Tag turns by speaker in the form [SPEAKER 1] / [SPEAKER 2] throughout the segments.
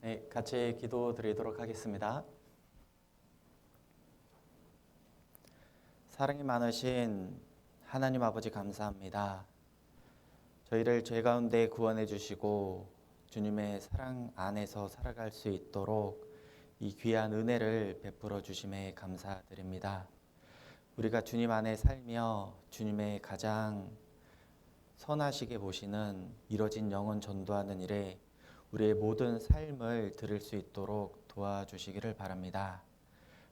[SPEAKER 1] 네, 같이 기도 드리도록 하겠습니다. 사랑이 많으신 하나님 아버지 감사합니다. 저희를 죄 가운데 구원해 주시고 주님의 사랑 안에서 살아갈 수 있도록 이 귀한 은혜를 베풀어 주심에 감사드립니다. 우리가 주님 안에 살며 주님의 가장 선하시게 보시는 이뤄진 영혼 전도하는 일에 우리의 모든 삶을 드릴 수 있도록 도와주시기를 바랍니다.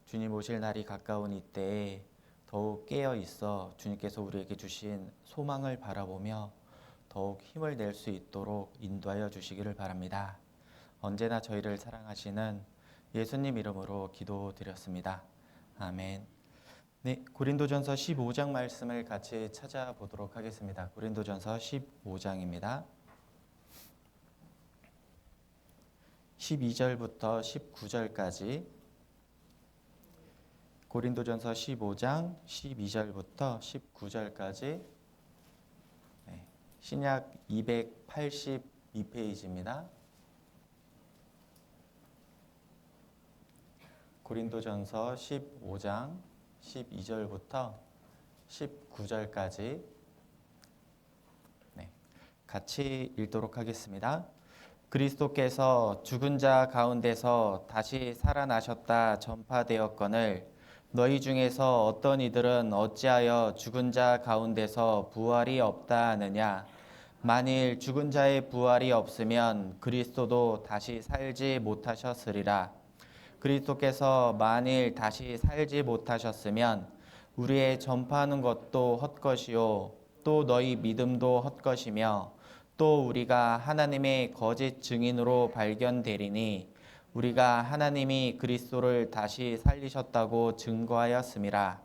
[SPEAKER 1] 주님 오실 날이 가까운 이때에 더욱 깨어 있어 주님께서 우리에게 주신 소망을 바라보며 더욱 힘을 낼 수 있도록 인도하여 주시기를 바랍니다. 언제나 저희를 사랑하시는 예수님 이름으로 기도드렸습니다. 아멘. 네, 고린도전서 15장 말씀을 같이 찾아보도록 하겠습니다. 고린도전서 15장입니다. 12절부터 19절까지 고린도전서 15장 12절부터 19절까지 신약 282페이지입니다. 고린도전서 15장 12절부터 19절까지 같이 읽도록 하겠습니다. 그리스도께서 죽은 자 가운데서 다시 살아나셨다 전파되었거늘 너희 중에서 어떤 이들은 어찌하여 죽은 자 가운데서 부활이 없다 하느냐. 만일 죽은 자의 부활이 없으면 그리스도도 다시 살지 못하셨으리라. 그리스도께서 만일 다시 살지 못하셨으면 우리의 전파하는 것도 헛것이요 또 너희 믿음도 헛것이며 또 우리가 하나님의 거짓 증인으로 발견되리니 우리가 하나님이 그리스도를 다시 살리셨다고 증거하였음이라.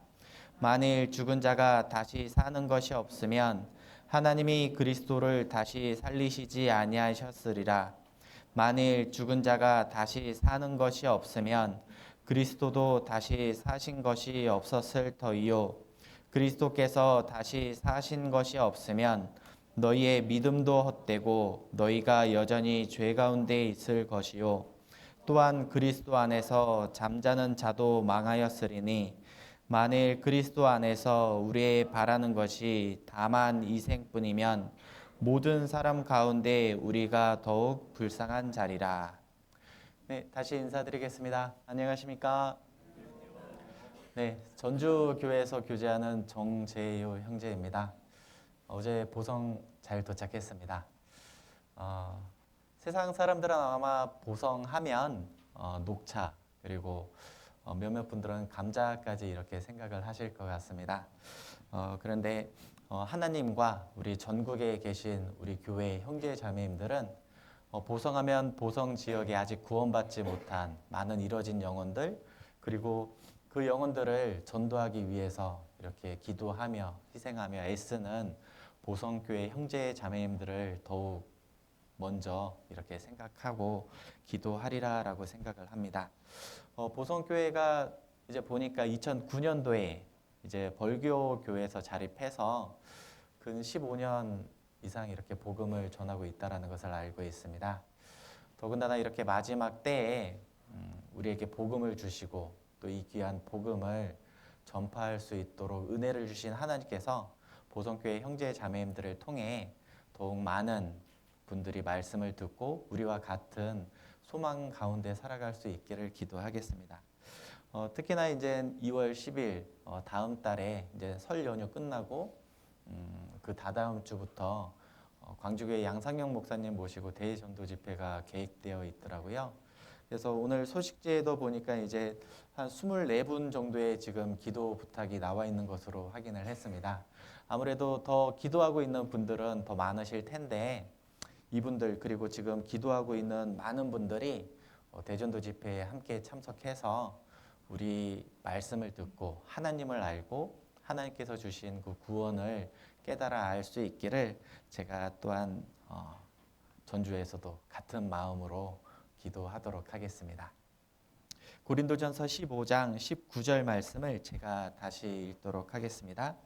[SPEAKER 1] 만일 죽은 자가 다시 사는 것이 없으면 하나님이 그리스도를 다시 살리시지 아니하셨으리라. 만일 죽은 자가 다시 사는 것이 없으면 그리스도도 다시 사신 것이 없었을 터이요. 그리스도께서 다시 사신 것이 없으면 너희의 믿음도 헛되고 너희가 여전히 죄 가운데 있을 것이요. 또한 그리스도 안에서 잠자는 자도 망하였으리니 만일 그리스도 안에서 우리의 바라는 것이 다만 이 생뿐이면 모든 사람 가운데 우리가 더욱 불쌍한 자리라. 네, 다시 인사드리겠습니다. 안녕하십니까? 네, 전주교회에서 교제하는 정재효 형제입니다. 어제 보성 잘 도착했습니다. 세상 사람들은 아마 보성하면 녹차 그리고 몇몇 분들은 감자까지 이렇게 생각을 하실 것 같습니다. 그런데 하나님과 우리 전국에 계신 우리 교회 형제 자매님들은 보성하면 보성 지역에 아직 구원받지 못한 많은 이뤄진 영혼들 그리고 그 영혼들을 전도하기 위해서 이렇게 기도하며 희생하며 애쓰는 보성교회 형제 자매님들을 더욱 먼저 이렇게 생각하고 기도하리라라고 생각을 합니다. 보성교회가 이제 보니까 2009년도에 이제 벌교 교회에서 자립해서 근 15년 이상 이렇게 복음을 전하고 있다라는 것을 알고 있습니다. 더군다나 이렇게 마지막 때에 우리에게 복음을 주시고 또 이 귀한 복음을 전파할 수 있도록 은혜를 주신 하나님께서 보성교회 형제 자매님들을 통해 더욱 많은 분들이 말씀을 듣고 우리와 같은 소망 가운데 살아갈 수 있기를 기도하겠습니다. 특히나 이제 2월 10일 다음 달에 이제 설 연휴 끝나고 그 다다음 주부터 광주교회 양상영 목사님 모시고 대전도 집회가 계획되어 있더라고요. 그래서 오늘 소식지에도 보니까 이제 한 24분 정도의 지금 기도 부탁이 나와 있는 것으로 확인을 했습니다. 아무래도 더 기도하고 있는 분들은 더 많으실 텐데 이분들 그리고 지금 기도하고 있는 많은 분들이 대전도 집회에 함께 참석해서 우리 말씀을 듣고 하나님을 알고 하나님께서 주신 그 구원을 깨달아 알 수 있기를 제가 또한 전주에서도 같은 마음으로 기도하도록 하겠습니다. 고린도전서 15장 19절 말씀을 제가 다시 읽도록 하겠습니다.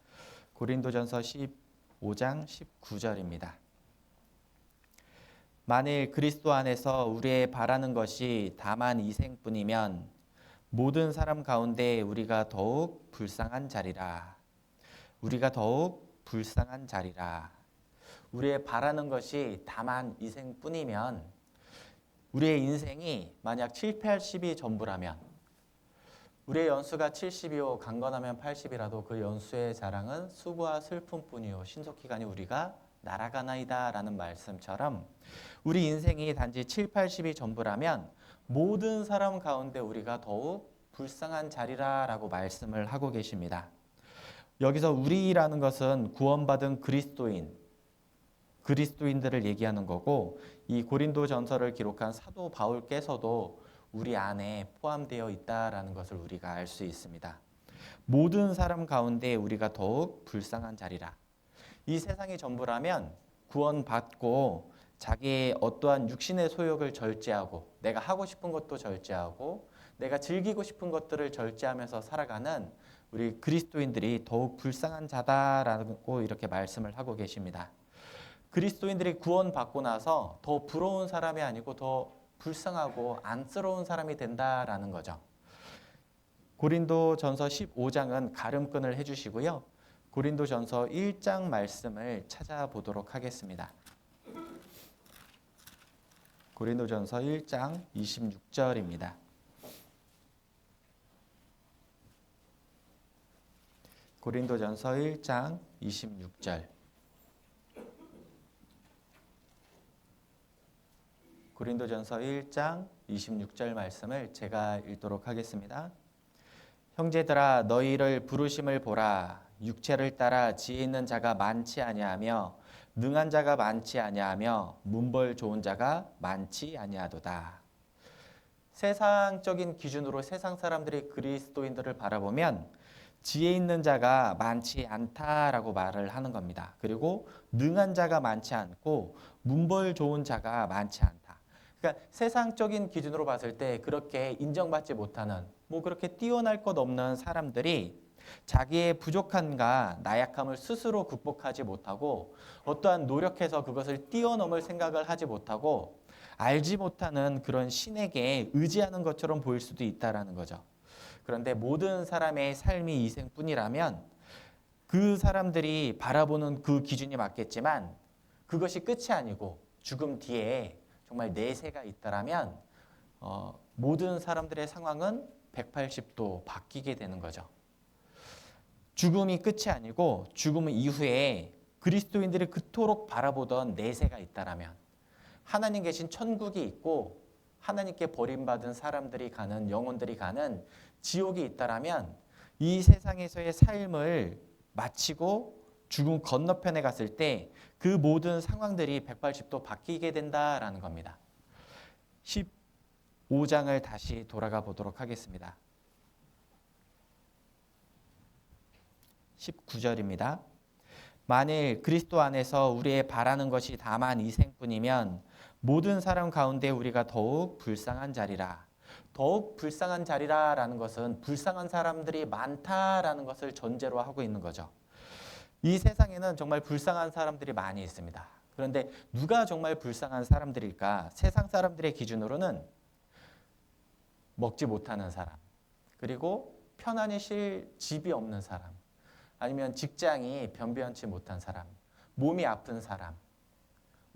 [SPEAKER 1] 고린도전서 15장 19절입니다. 만일 그리스도 안에서 우리의 바라는 것이 다만 이생뿐이면 모든 사람 가운데 우리가 더욱 불쌍한 자리라. 우리가 더욱 불쌍한 자리라. 우리의 바라는 것이 다만 이생뿐이면 우리의 인생이 만약 7, 80이 전부라면 우리의 연수가 70이요 강건하면 80이라도 그 연수의 자랑은 수고와 슬픔뿐이요 신속히가니 우리가 날아가나이다 라는 말씀처럼 우리 인생이 단지 7, 80이 전부라면 모든 사람 가운데 우리가 더욱 불쌍한 자리라 라고 말씀을 하고 계십니다. 여기서 우리라는 것은 구원받은 그리스도인들을 얘기하는 거고 이 고린도전서를 기록한 사도 바울께서도 우리 안에 포함되어 있다라는 것을 우리가 알 수 있습니다. 모든 사람 가운데 우리가 더욱 불쌍한 자리라. 이 세상이 전부라면 구원받고 자기의 어떠한 육신의 소욕을 절제하고 내가 하고 싶은 것도 절제하고 내가 즐기고 싶은 것들을 절제하면서 살아가는 우리 그리스도인들이 더욱 불쌍한 자다라고 이렇게 말씀을 하고 계십니다. 그리스도인들이 구원받고 나서 더 부러운 사람이 아니고 더 불쌍하고 안쓰러운 사람이 된다라는 거죠. 고린도전서 15장은 가름끈을 해주시고요. 고린도전서 1장 말씀을 찾아보도록 하겠습니다. 고린도전서 1장 26절입니다. 고린도전서 1장 26절. 고린도전서 1장 26절 말씀을 제가 읽도록 하겠습니다. 형제들아 너희를 부르심을 보라. 육체를 따라 지혜 있는 자가 많지 아니하며 능한 자가 많지 아니하며 문벌 좋은 자가 많지 아니하도다. 세상적인 기준으로 세상 사람들이 그리스도인들을 바라보면 지혜 있는 자가 많지 않다라고 말을 하는 겁니다. 그리고 능한 자가 많지 않고 문벌 좋은 자가 많지 않다. 그러니까 세상적인 기준으로 봤을 때 그렇게 인정받지 못하는 그렇게 뛰어날 것 없는 사람들이 자기의 부족함과 나약함을 스스로 극복하지 못하고 어떠한 노력해서 그것을 뛰어넘을 생각을 하지 못하고 알지 못하는 그런 신에게 의지하는 것처럼 보일 수도 있다라는 거죠. 그런데 모든 사람의 삶이 이생뿐이라면 그 사람들이 바라보는 그 기준이 맞겠지만 그것이 끝이 아니고 죽음 뒤에 정말 내세가 있다라면 모든 사람들의 상황은 180도 바뀌게 되는 거죠. 죽음이 끝이 아니고 죽음 이후에 그리스도인들이 그토록 바라보던 내세가 있다라면 하나님 계신 천국이 있고 하나님께 버림받은 사람들이 가는 영혼들이 가는 지옥이 있다라면 이 세상에서의 삶을 마치고 죽음 건너편에 갔을 때 그 모든 상황들이 180도 바뀌게 된다라는 겁니다. 15장을 다시 돌아가 보도록 하겠습니다. 19절입니다. 만일 그리스도 안에서 우리의 바라는 것이 다만 이생뿐이면 모든 사람 가운데 우리가 더욱 불쌍한 자리라. 더욱 불쌍한 자리라라는 것은 불쌍한 사람들이 많다라는 것을 전제로 하고 있는 거죠. 이 세상에는 정말 불쌍한 사람들이 많이 있습니다. 그런데 누가 정말 불쌍한 사람들일까? 세상 사람들의 기준으로는 먹지 못하는 사람, 그리고 편안히 쉴 집이 없는 사람, 아니면 직장이 변변치 못한 사람, 몸이 아픈 사람,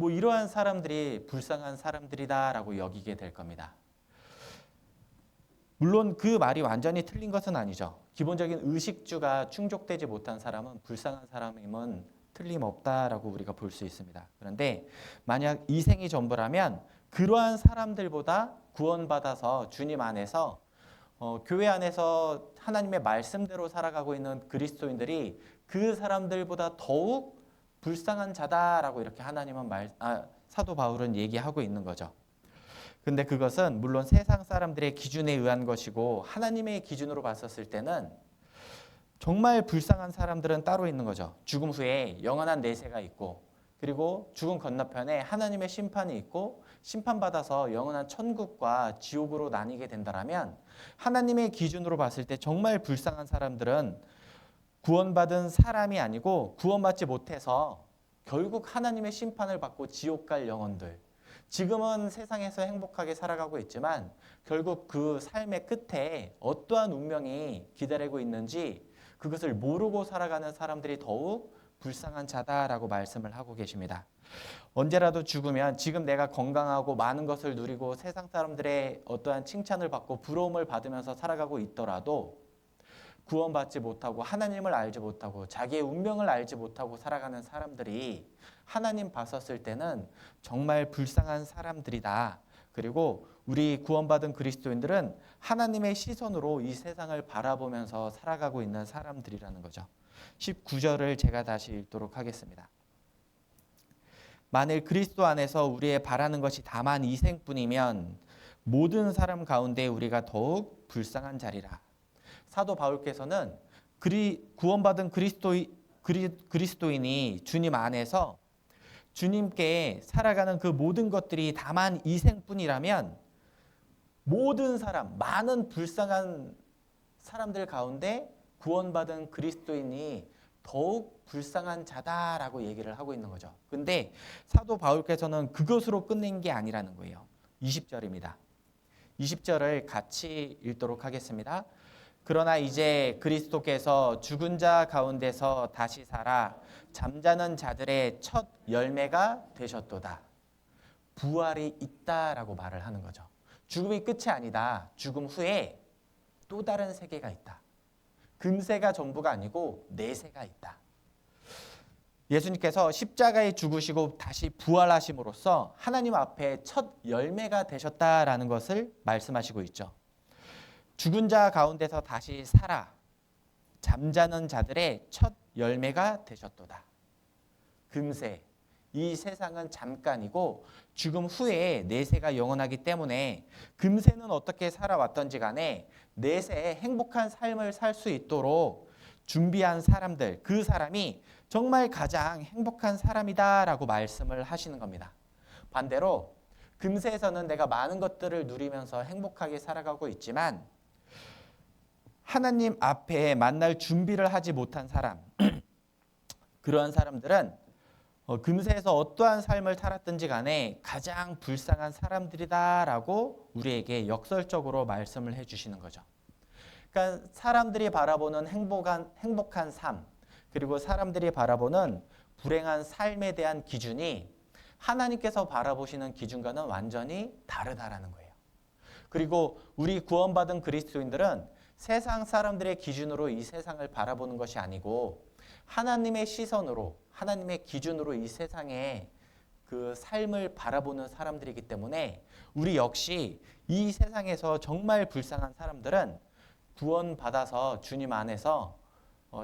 [SPEAKER 1] 이러한 사람들이 불쌍한 사람들이다라고 여기게 될 겁니다. 물론 그 말이 완전히 틀린 것은 아니죠. 기본적인 의식주가 충족되지 못한 사람은 불쌍한 사람임은 틀림없다라고 우리가 볼 수 있습니다. 그런데 만약 이생이 전부라면 그러한 사람들보다 구원받아서 주님 안에서 교회 안에서 하나님의 말씀대로 살아가고 있는 그리스도인들이 그 사람들보다 더욱 불쌍한 자다라고 이렇게 하나님은 사도 바울은 얘기하고 있는 거죠. 근데 그것은 물론 세상 사람들의 기준에 의한 것이고 하나님의 기준으로 봤었을 때는 정말 불쌍한 사람들은 따로 있는 거죠. 죽음 후에 영원한 내세가 있고 그리고 죽음 건너편에 하나님의 심판이 있고 심판받아서 영원한 천국과 지옥으로 나뉘게 된다면 하나님의 기준으로 봤을 때 정말 불쌍한 사람들은 구원받은 사람이 아니고 구원받지 못해서 결국 하나님의 심판을 받고 지옥 갈 영혼들, 지금은 세상에서 행복하게 살아가고 있지만 결국 그 삶의 끝에 어떠한 운명이 기다리고 있는지 그것을 모르고 살아가는 사람들이 더욱 불쌍한 자다라고 말씀을 하고 계십니다. 언제라도 죽으면 지금 내가 건강하고 많은 것을 누리고 세상 사람들의 어떠한 칭찬을 받고 부러움을 받으면서 살아가고 있더라도 구원받지 못하고 하나님을 알지 못하고 자기의 운명을 알지 못하고 살아가는 사람들이 하나님 봤었을 때는 정말 불쌍한 사람들이다. 그리고 우리 구원받은 그리스도인들은 하나님의 시선으로 이 세상을 바라보면서 살아가고 있는 사람들이라는 거죠. 19절을 제가 다시 읽도록 하겠습니다. 만일 그리스도 안에서 우리의 바라는 것이 다만 이 생뿐이면 모든 사람 가운데 우리가 더욱 불쌍한 자리라. 사도 바울께서는 구원받은 그리스도인이 주님 안에서 주님께 살아가는 그 모든 것들이 다만 이 생뿐이라면 모든 사람, 많은 불쌍한 사람들 가운데 구원받은 그리스도인이 더욱 불쌍한 자다라고 얘기를 하고 있는 거죠. 근데 사도 바울께서는 그것으로 끝낸 게 아니라는 거예요. 20절입니다. 20절을 같이 읽도록 하겠습니다. 그러나 이제 그리스도께서 죽은 자 가운데서 다시 살아 잠자는 자들의 첫 열매가 되셨도다. 부활이 있다라고 말을 하는 거죠. 죽음이 끝이 아니다. 죽음 후에 또 다른 세계가 있다. 금세가 전부가 아니고 내세가 있다. 예수님께서 십자가에 죽으시고 다시 부활하심으로써 하나님 앞에 첫 열매가 되셨다라는 것을 말씀하시고 있죠. 죽은 자 가운데서 다시 살아 잠자는 자들의 첫 열매가 되셨도다. 금세 이 세상은 잠깐이고 죽음 후에 내세가 영원하기 때문에 금세는 어떻게 살아왔던지 간에 내세에 행복한 삶을 살 수 있도록 준비한 사람들, 그 사람이 정말 가장 행복한 사람이다라고 말씀을 하시는 겁니다. 반대로 금세에서는 내가 많은 것들을 누리면서 행복하게 살아가고 있지만 하나님 앞에 만날 준비를 하지 못한 사람, 그러한 사람들은 금세에서 어떠한 삶을 살았든지 간에 가장 불쌍한 사람들이다라고 우리에게 역설적으로 말씀을 해주시는 거죠. 그러니까 사람들이 바라보는 행복한 삶, 그리고 사람들이 바라보는 불행한 삶에 대한 기준이 하나님께서 바라보시는 기준과는 완전히 다르다라는 거예요. 그리고 우리 구원받은 그리스도인들은 세상 사람들의 기준으로 이 세상을 바라보는 것이 아니고 하나님의 시선으로, 하나님의 기준으로 이 세상의 그 삶을 바라보는 사람들이기 때문에 우리 역시 이 세상에서 정말 불쌍한 사람들은 구원받아서 주님 안에서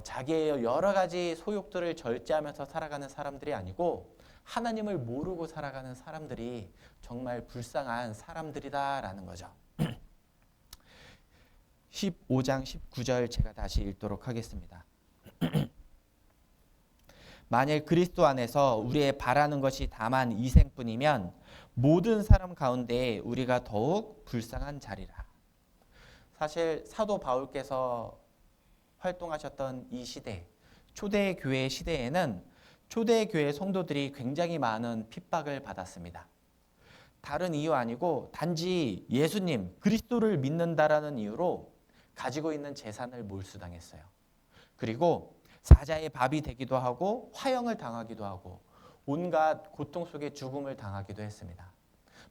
[SPEAKER 1] 자기의 여러 가지 소욕들을 절제하면서 살아가는 사람들이 아니고 하나님을 모르고 살아가는 사람들이 정말 불쌍한 사람들이다라는 거죠. 15장 19절 제가 다시 읽도록 하겠습니다. 만일 그리스도 안에서 우리의 바라는 것이 다만 이 생뿐이면 모든 사람 가운데 우리가 더욱 불쌍한 자리라. 사실 사도 바울께서 활동하셨던 이 시대, 초대교회 시대에는 초대교회 성도들이 굉장히 많은 핍박을 받았습니다. 다른 이유 아니고 단지 예수님, 그리스도를 믿는다라는 이유로 가지고 있는 재산을 몰수당했어요. 그리고 사자의 밥이 되기도 하고 화형을 당하기도 하고 온갖 고통 속에 죽음을 당하기도 했습니다.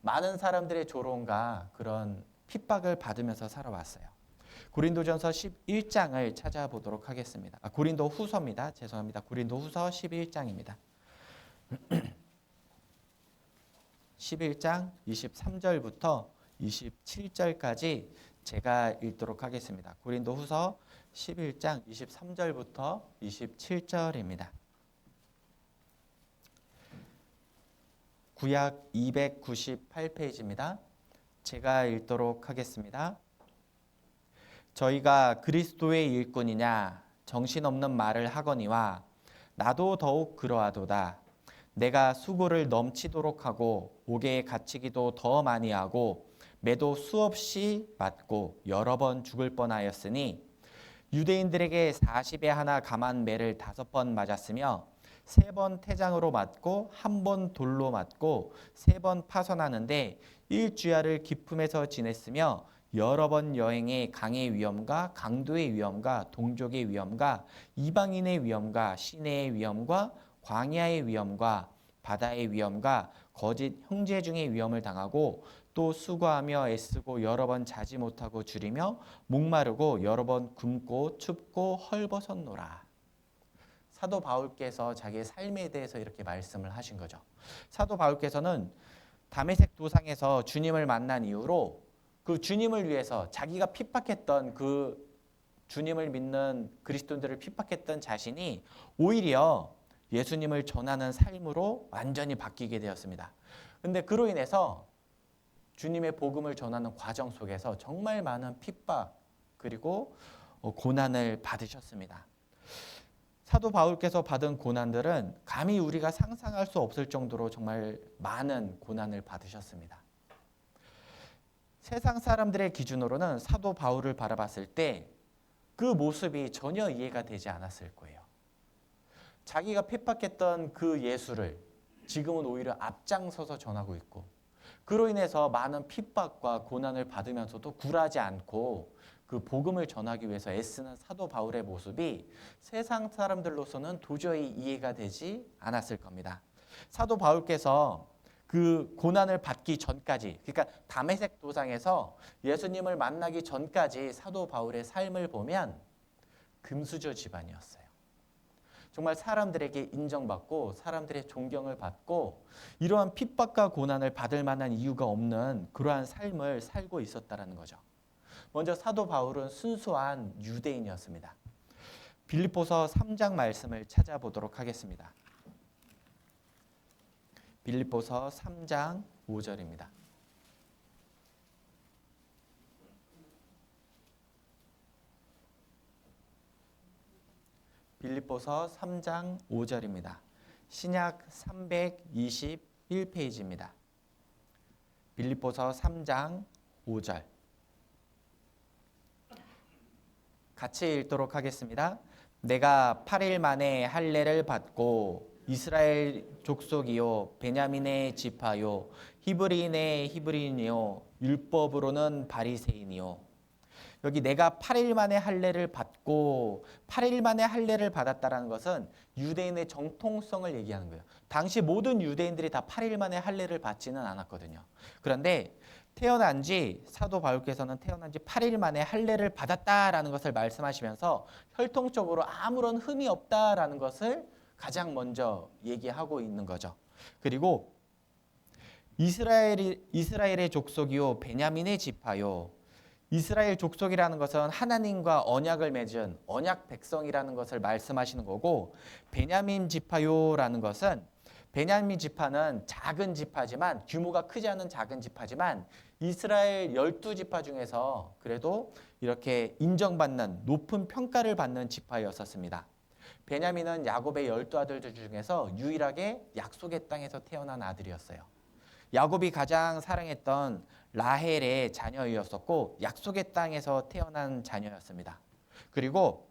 [SPEAKER 1] 많은 사람들의 조롱과 그런 핍박을 받으면서 살아왔어요. 고린도전서 11장을 찾아보도록 하겠습니다. 고린도 후서입니다. 죄송합니다. 고린도 후서 11장입니다. 11장 23절부터 27절까지 제가 읽도록 하겠습니다. 고린도 후서 11장 23절부터 27절입니다. 구약 298페이지입니다. 제가 읽도록 하겠습니다. 저희가 그리스도의 일꾼이냐 정신없는 말을 하거니와 나도 더욱 그러하도다. 내가 수고를 넘치도록 하고 옥에 갇히기도 더 많이 하고 매도 수없이 맞고 여러 번 죽을 뻔하였으니 유대인들에게 40에 하나 감한 매를 5번 맞았으며 3번 태장으로 맞고 1번 돌로 맞고 3번 파선하는데 일주야를 기품에서 지냈으며 여러 번 여행에 강의 위험과 강도의 위험과 동족의 위험과 이방인의 위험과 시내의 위험과 광야의 위험과 바다의 위험과 거짓 형제 중의 위험을 당하고 또 수고하며 애쓰고 여러 번 자지 못하고 줄이며 목마르고 여러 번 굶고 춥고 헐벗었노라. 사도 바울께서 자기의 삶에 대해서 이렇게 말씀을 하신 거죠. 사도 바울께서는 다메섹 도상에서 주님을 만난 이후로 그 주님을 위해서 자기가 핍박했던 그 주님을 믿는 그리스도인들을 핍박했던 자신이 오히려 예수님을 전하는 삶으로 완전히 바뀌게 되었습니다. 근데 그로 인해서 주님의 복음을 전하는 과정 속에서 정말 많은 핍박 그리고 고난을 받으셨습니다. 사도 바울께서 받은 고난들은 감히 우리가 상상할 수 없을 정도로 정말 많은 고난을 받으셨습니다. 세상 사람들의 기준으로는 사도 바울을 바라봤을 때 그 모습이 전혀 이해가 되지 않았을 거예요. 자기가 핍박했던 그 예수를 지금은 오히려 앞장서서 전하고 있고 그로 인해서 많은 핍박과 고난을 받으면서도 굴하지 않고 그 복음을 전하기 위해서 애쓰는 사도 바울의 모습이 세상 사람들로서는 도저히 이해가 되지 않았을 겁니다. 사도 바울께서 그 고난을 받기 전까지, 그러니까 다메섹 도상에서 예수님을 만나기 전까지 사도 바울의 삶을 보면 금수저 집안이었어요. 정말 사람들에게 인정받고 사람들의 존경을 받고 이러한 핍박과 고난을 받을 만한 이유가 없는 그러한 삶을 살고 있었다는 거죠. 먼저 사도 바울은 순수한 유대인이었습니다. 빌립보서 3장 말씀을 찾아보도록 하겠습니다. 빌립보서 3장 5절입니다. 빌립보서 3장 5절입니다. 신약 321페이지입니다. 빌립보서 3장 5절. 같이 읽도록 하겠습니다. 내가 8일 만에 할례를 받고 이스라엘 족속이요 베냐민의 지파요 히브리인의 히브리인이요 율법으로는 바리새인이요. 여기 내가 8일 만에 할례를 받고 8일 만에 할례를 받았다라는 것은 유대인의 정통성을 얘기하는 거예요. 당시 모든 유대인들이 다 8일 만에 할례를 받지는 않았거든요. 그런데 사도 바울께서는 태어난 지 8일 만에 할례를 받았다라는 것을 말씀하시면서 혈통적으로 아무런 흠이 없다라는 것을 가장 먼저 얘기하고 있는 거죠. 그리고 이스라엘의 족속이요 베냐민의 지파요. 이스라엘 족속이라는 것은 하나님과 언약을 맺은 언약 백성이라는 것을 말씀하시는 거고 베냐민 지파요라는 것은 베냐민 지파는 작은 지파지만 규모가 크지 않은 작은 지파지만 이스라엘 12지파 중에서 그래도 이렇게 인정받는 높은 평가를 받는 지파였었습니다. 베냐민은 야곱의 12아들들 중에서 유일하게 약속의 땅에서 태어난 아들이었어요. 야곱이 가장 사랑했던 라헬의 자녀였었고 약속의 땅에서 태어난 자녀였습니다. 그리고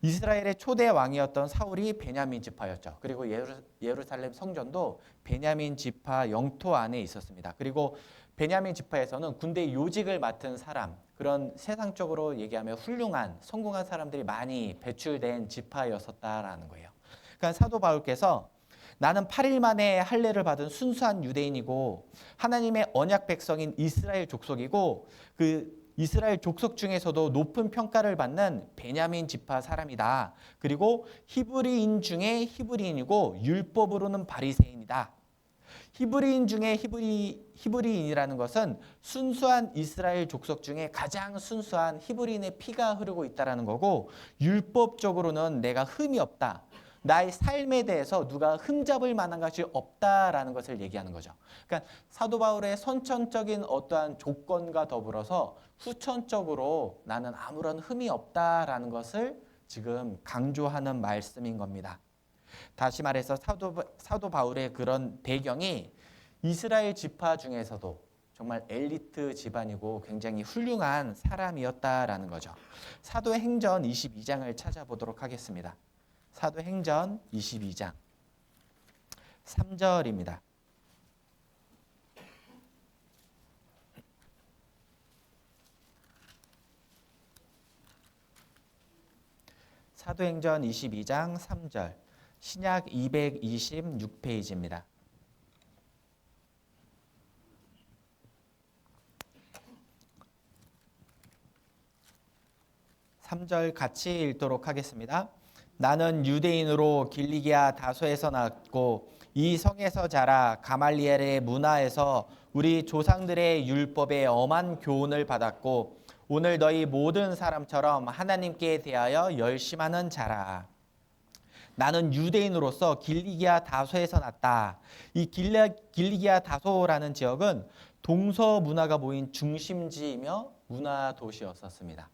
[SPEAKER 1] 이스라엘의 초대 왕이었던 사울이 베냐민 지파였죠. 그리고 예루살렘 성전도 베냐민 지파 영토 안에 있었습니다. 그리고 베냐민 지파에서는 군대 요직을 맡은 사람, 그런 세상적으로 얘기하면 훌륭한 성공한 사람들이 많이 배출된 지파였었다라는 거예요. 그러니까 사도 바울께서 나는 8일 만에 할례를 받은 순수한 유대인이고 하나님의 언약 백성인 이스라엘 족속이고 그 이스라엘 족속 중에서도 높은 평가를 받는 베냐민 지파 사람이다. 그리고 히브리인 중에 히브리인이고 율법으로는 바리새인이다. 히브리인 중에 히브리인이라는 것은 순수한 이스라엘 족속 중에 가장 순수한 히브리인의 피가 흐르고 있다는 거고 율법적으로는 내가 흠이 없다. 나의 삶에 대해서 누가 흠잡을 만한 것이 없다라는 것을 얘기하는 거죠. 그러니까 사도 바울의 선천적인 어떠한 조건과 더불어서 후천적으로 나는 아무런 흠이 없다라는 것을 지금 강조하는 말씀인 겁니다. 다시 말해서 사도 바울의 그런 배경이 이스라엘 지파 중에서도 정말 엘리트 집안이고 굉장히 훌륭한 사람이었다라는 거죠. 사도행전 22장을 찾아보도록 하겠습니다. 사도행전 22장 3절입니다. 사도행전 22장 3절 신약 226페이지입니다. (3절) 같이 읽도록 하겠습니다. 나는 유대인으로 길리기아 다소에서 났고 이 성에서 자라 가말리엘의 문화에서 우리 조상들의 율법에 엄한 교훈을 받았고 오늘 너희 모든 사람처럼 하나님께 대하여 열심하는 자라. 나는 유대인으로서 길리기아 다소에서 났다. 이 길리기아 다소라는 지역은 동서 문화가 모인 중심지이며 문화 도시였었습니다.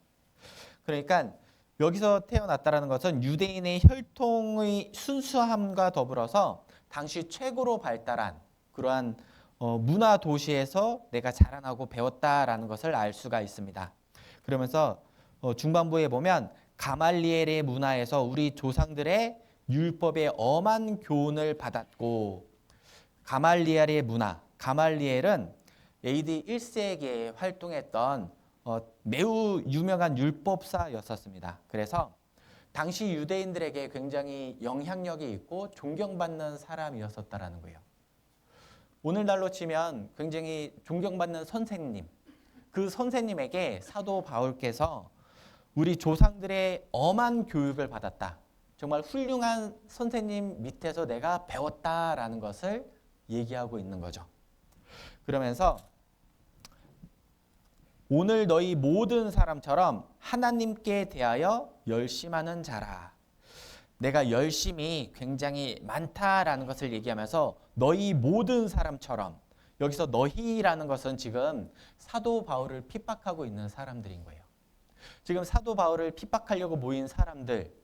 [SPEAKER 1] 그러니까 여기서 태어났다는 것은 유대인의 혈통의 순수함과 더불어서 당시 최고로 발달한 그러한 문화 도시에서 내가 자라나고 배웠다라는 것을 알 수가 있습니다. 그러면서 중반부에 보면 가말리엘의 문화에서 우리 조상들의 율법에 엄한 교훈을 받았고, 가말리엘의 문화, 가말리엘은 AD 1세기에 활동했던 매우 유명한 율법사였었습니다. 그래서 당시 유대인들에게 굉장히 영향력이 있고 존경받는 사람이었었다라는 거예요. 오늘날로 치면 굉장히 존경받는 선생님, 그 선생님에게 사도 바울께서 우리 조상들의 엄한 교육을 받았다. 정말 훌륭한 선생님 밑에서 내가 배웠다라는 것을 얘기하고 있는 거죠. 그러면서 오늘 너희 모든 사람처럼 하나님께 대하여 열심하는 자라. 내가 열심이 굉장히 많다라는 것을 얘기하면서 너희 모든 사람처럼, 여기서 너희라는 것은 지금 사도 바울을 핍박하고 있는 사람들인 거예요. 지금 사도 바울을 핍박하려고 모인 사람들,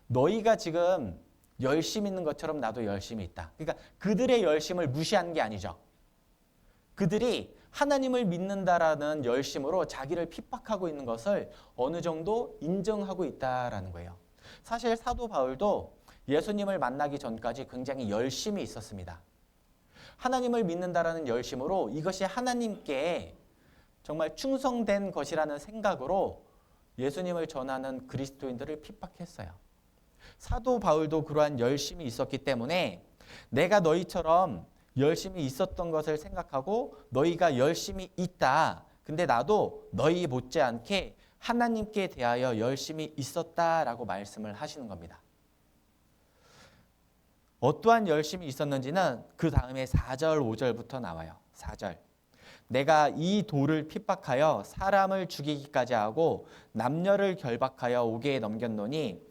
[SPEAKER 1] 너희가 지금 열심히 있는 것처럼 나도 열심히 있다. 그러니까 그들의 열심을 무시한 게 아니죠. 그들이 하나님을 믿는다라는 열심으로 자기를 핍박하고 있는 것을 어느 정도 인정하고 있다라는 거예요. 사실 사도 바울도 예수님을 만나기 전까지 굉장히 열심히 있었습니다. 하나님을 믿는다라는 열심으로 이것이 하나님께 정말 충성된 것이라는 생각으로 예수님을 전하는 그리스도인들을 핍박했어요. 사도 바울도 그러한 열심이 있었기 때문에 내가 너희처럼 열심히 있었던 것을 생각하고 너희가 열심히 있다. 근데 나도 너희 못지않게 하나님께 대하여 열심히 있었다라고 말씀을 하시는 겁니다. 어떠한 열심이 있었는지는 그 다음에 4절, 5절부터 나와요. 4절. 내가 이 돌을 핍박하여 사람을 죽이기까지 하고 남녀를 결박하여 옥에 넘겼노니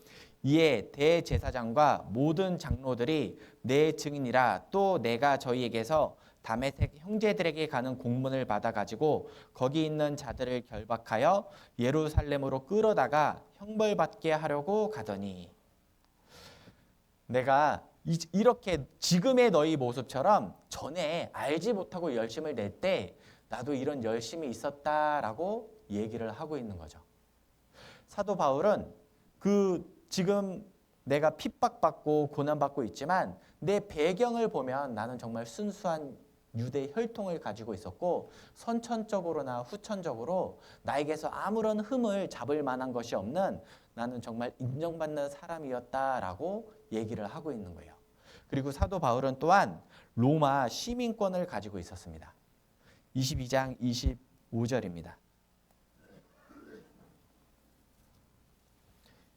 [SPEAKER 1] 이에 대제사장과 모든 장로들이 내 증인이라. 또 내가 저희에게서 다메섹 형제들에게 가는 공문을 받아가지고 거기 있는 자들을 결박하여 예루살렘으로 끌어다가 형벌받게 하려고 가더니, 내가 이렇게 지금의 너희 모습처럼 전에 알지 못하고 열심을 낼 때 나도 이런 열심이 있었다라고 얘기를 하고 있는 거죠. 사도 바울은 지금 내가 핍박받고 고난받고 있지만 내 배경을 보면 나는 정말 순수한 유대 혈통을 가지고 있었고 선천적으로나 후천적으로 나에게서 아무런 흠을 잡을 만한 것이 없는 나는 정말 인정받는 사람이었다라고 얘기를 하고 있는 거예요. 그리고 사도 바울은 또한 로마 시민권을 가지고 있었습니다. 22장 25절입니다.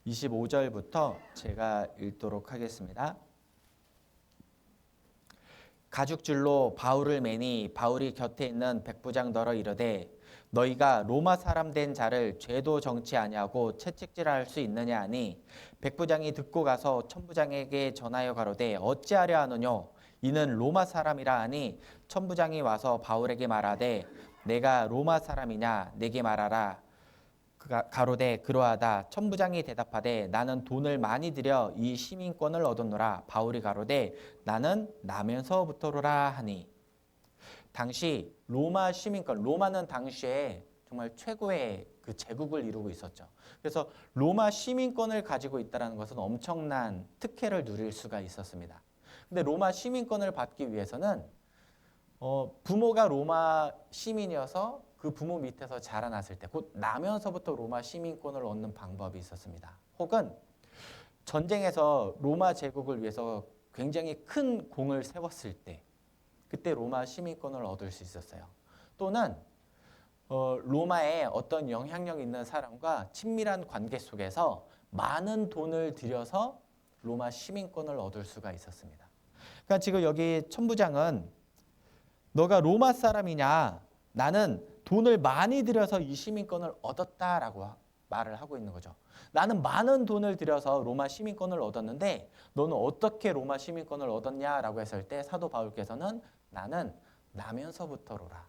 [SPEAKER 1] 25절부터 제가 읽도록 하겠습니다. 가죽줄로 바울을 매니 바울이 곁에 있는 백부장더러 이르되 너희가 로마 사람 된 자를 죄도 정치 아니하고 채찍질할 수 있느냐 하니, 백부장이 듣고 가서 천부장에게 전하여 가로되 어찌하려 하느뇨 이는 로마 사람이라 하니, 천부장이 와서 바울에게 말하되 내가 로마 사람이냐 내게 말하라. 가로되 그러하다. 천부장이 대답하되 나는 돈을 많이 들여 이 시민권을 얻었노라. 바울이 가로되 나는 나면서부터로라 하니. 당시 로마 시민권, 로마는 당시에 정말 최고의 그 제국을 이루고 있었죠. 그래서 로마 시민권을 가지고 있다는 것은 엄청난 특혜를 누릴 수가 있었습니다. 근데 로마 시민권을 받기 위해서는 부모가 로마 시민이어서 그 부모 밑에서 자라났을 때, 곧 나면서부터 로마 시민권을 얻는 방법이 있었습니다. 혹은 전쟁에서 로마 제국을 위해서 굉장히 큰 공을 세웠을 때, 그때 로마 시민권을 얻을 수 있었어요. 또는 로마에 어떤 영향력 있는 사람과 친밀한 관계 속에서 많은 돈을 들여서 로마 시민권을 얻을 수가 있었습니다. 그러니까 지금 여기 천부장은 너가 로마 사람이냐? 나는 돈을 많이 들여서 이 시민권을 얻었다라고 말을 하고 있는 거죠. 나는 많은 돈을 들여서 로마 시민권을 얻었는데 너는 어떻게 로마 시민권을 얻었냐라고 했을 때 사도 바울께서는 나는 나면서부터로라.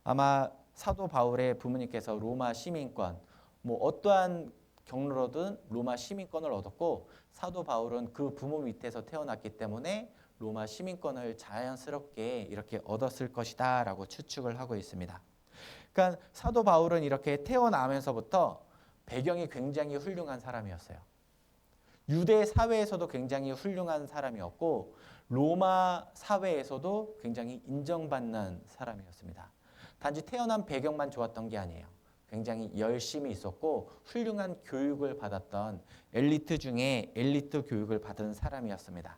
[SPEAKER 1] 아마 사도 바울의 부모님께서 로마 시민권, 뭐 어떠한 경로로든 로마 시민권을 얻었고 사도 바울은 그 부모 밑에서 태어났기 때문에 로마 시민권을 자연스럽게 이렇게 얻었을 것이다 라고 추측을 하고 있습니다. 그러니까 사도 바울은 이렇게 태어나면서부터 배경이 굉장히 훌륭한 사람이었어요. 유대 사회에서도 굉장히 훌륭한 사람이었고 로마 사회에서도 굉장히 인정받는 사람이었습니다. 단지 태어난 배경만 좋았던 게 아니에요. 굉장히 열심히 있었고 훌륭한 교육을 받았던 엘리트 중에 엘리트 교육을 받은 사람이었습니다.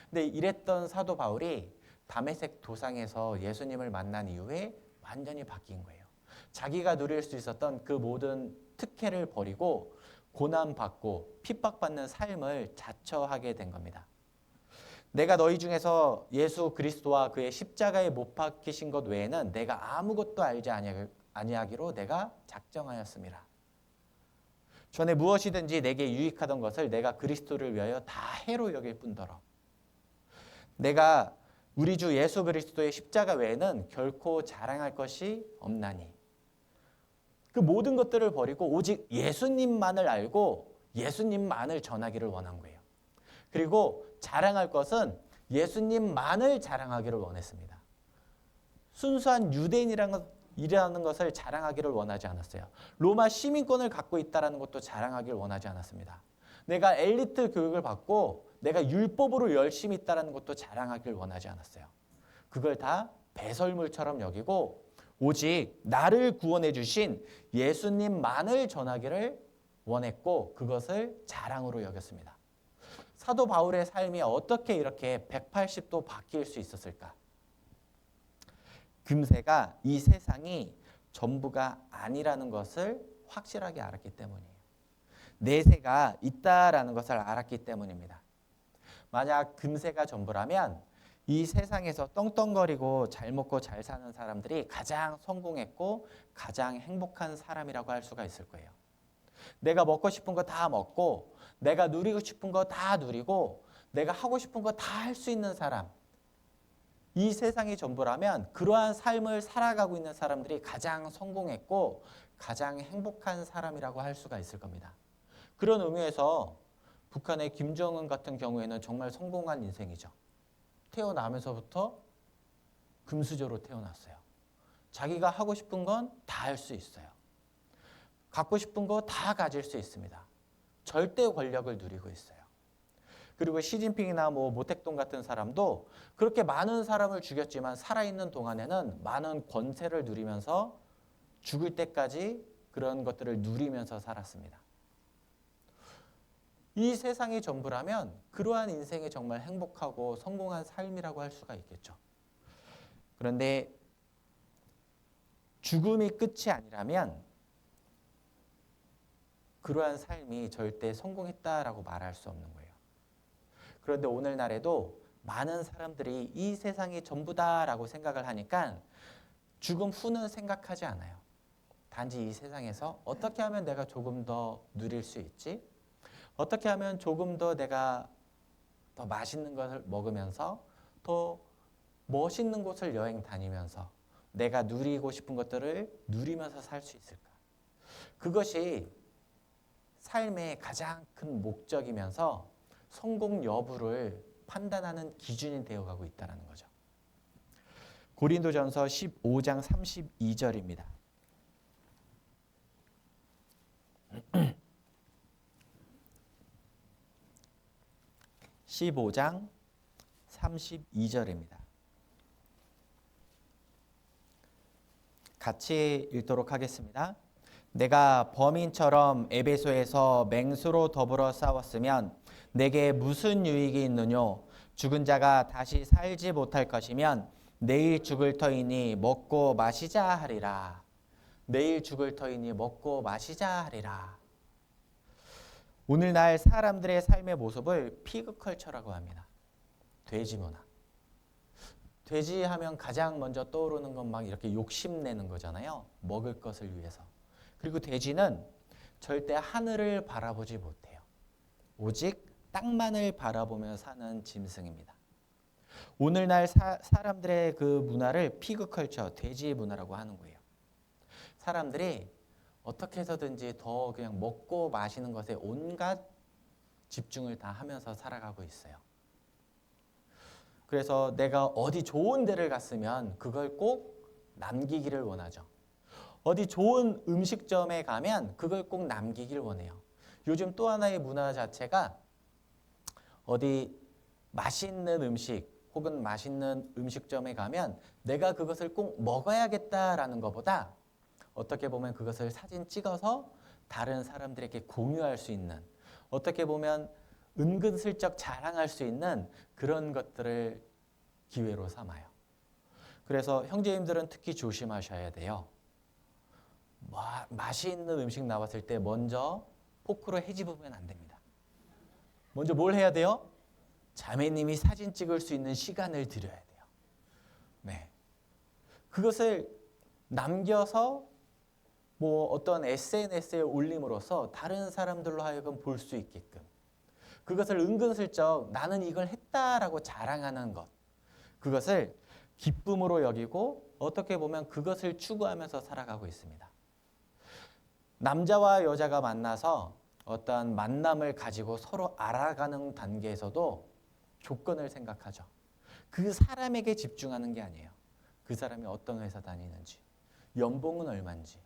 [SPEAKER 1] 근데 이랬던 사도 바울이 다메섹 도상에서 예수님을 만난 이후에 완전히 바뀐 거예요. 자기가 누릴 수 있었던 그 모든 특혜를 버리고 고난받고 핍박받는 삶을 자처하게 된 겁니다. 내가 너희 중에서 예수 그리스도와 그의 십자가에 못 박히신 것 외에는 내가 아무것도 알지 아니하기로 내가 작정하였습니다. 전에 무엇이든지 내게 유익하던 것을 내가 그리스도를 위하여 다 해로 여길 뿐더러 내가 우리 주 예수 그리스도의 십자가 외에는 결코 자랑할 것이 없나니 그 모든 것들을 버리고 오직 예수님만을 알고 예수님만을 전하기를 원한 거예요. 그리고 자랑할 것은 예수님만을 자랑하기를 원했습니다. 순수한 유대인이라는 것을 자랑하기를 원하지 않았어요. 로마 시민권을 갖고 있다는 것도 자랑하기를 원하지 않았습니다. 내가 엘리트 교육을 받고 내가 율법으로 열심히 있다는 것도 자랑하기를 원하지 않았어요. 그걸 다 배설물처럼 여기고 오직 나를 구원해 주신 예수님만을 전하기를 원했고 그것을 자랑으로 여겼습니다. 사도 바울의 삶이 어떻게 이렇게 180도 바뀔 수 있었을까? 금세가 이 세상이 전부가 아니라는 것을 확실하게 알았기 때문이에요. 내세가 있다라는 것을 알았기 때문입니다. 만약 금세가 전부라면 이 세상에서 떵떵거리고 잘 먹고 잘 사는 사람들이 가장 성공했고 가장 행복한 사람이라고 할 수가 있을 거예요. 내가 먹고 싶은 거 다 먹고 내가 누리고 싶은 거 다 누리고 내가 하고 싶은 거 다 할 수 있는 사람, 이 세상이 전부라면 그러한 삶을 살아가고 있는 사람들이 가장 성공했고 가장 행복한 사람이라고 할 수가 있을 겁니다. 그런 의미에서 북한의 김정은 같은 경우에는 정말 성공한 인생이죠. 태어나면서부터 금수저로 태어났어요. 자기가 하고 싶은 건 다 할 수 있어요. 갖고 싶은 거 다 가질 수 있습니다. 절대 권력을 누리고 있어요. 그리고 시진핑이나 모택동 같은 사람도 그렇게 많은 사람을 죽였지만 살아있는 동안에는 많은 권세를 누리면서 죽을 때까지 그런 것들을 누리면서 살았습니다. 이 세상이 전부라면 그러한 인생이 정말 행복하고 성공한 삶이라고 할 수가 있겠죠. 그런데 죽음이 끝이 아니라면 그러한 삶이 절대 성공했다라고 말할 수 없는 거예요. 그런데 오늘날에도 많은 사람들이 이 세상이 전부다라고 생각을 하니까 죽음 후는 생각하지 않아요. 단지 이 세상에서 어떻게 하면 내가 조금 더 누릴 수 있지? 어떻게 하면 조금 더 내가 더 맛있는 것을 먹으면서 더 멋있는 곳을 여행 다니면서 내가 누리고 싶은 것들을 누리면서 살 수 있을까? 그것이 삶의 가장 큰 목적이면서 성공 여부를 판단하는 기준이 되어가고 있다는 거죠. 고린도전서 15장 32절입니다. 15장 32절입니다. 같이 읽도록 하겠습니다. 내가 범인처럼 에베소에서 맹수로 더불어 싸웠으면 내게 무슨 유익이 있느뇨? 죽은 자가 다시 살지 못할 것이면 내일 죽을 터이니 먹고 마시자 하리라. 내일 죽을 터이니 먹고 마시자 하리라. 오늘날 사람들의 삶의 모습을 피그컬처라고 합니다. 돼지 문화. 돼지 하면 가장 먼저 떠오르는 건 막 이렇게 욕심내는 거잖아요. 먹을 것을 위해서. 그리고 돼지는 절대 하늘을 바라보지 못해요. 오직 땅만을 바라보며 사는 짐승입니다. 오늘날 사람들의 그 문화를 피그컬처, 돼지 문화라고 하는 거예요. 사람들이 어떻게 해서든지 더 그냥 먹고 마시는 것에 온갖 집중을 다 하면서 살아가고 있어요. 그래서 내가 어디 좋은 데를 갔으면 그걸 꼭 남기기를 원하죠. 어디 좋은 음식점에 가면 그걸 꼭 남기기를 원해요. 요즘 또 하나의 문화 자체가 어디 맛있는 음식 혹은 맛있는 음식점에 가면 내가 그것을 꼭 먹어야겠다라는 것보다 어떻게 보면 그것을 사진 찍어서 다른 사람들에게 공유할 수 있는, 어떻게 보면 은근슬쩍 자랑할 수 있는 그런 것들을 기회로 삼아요. 그래서 형제님들은 특히 조심하셔야 돼요. 맛있는 음식 나왔을 때 먼저 포크로 헤집으면 안 됩니다. 먼저 뭘 해야 돼요? 자매님이 사진 찍을 수 있는 시간을 드려야 돼요. 네. 그것을 남겨서 어떤 SNS에 올림으로써 다른 사람들로 하여금 볼 수 있게끔, 그것을 은근슬쩍 나는 이걸 했다라고 자랑하는 것, 그것을 기쁨으로 여기고 어떻게 보면 그것을 추구하면서 살아가고 있습니다. 남자와 여자가 만나서 어떠한 만남을 가지고 서로 알아가는 단계에서도 조건을 생각하죠. 그 사람에게 집중하는 게 아니에요. 그 사람이 어떤 회사 다니는지, 연봉은 얼마인지,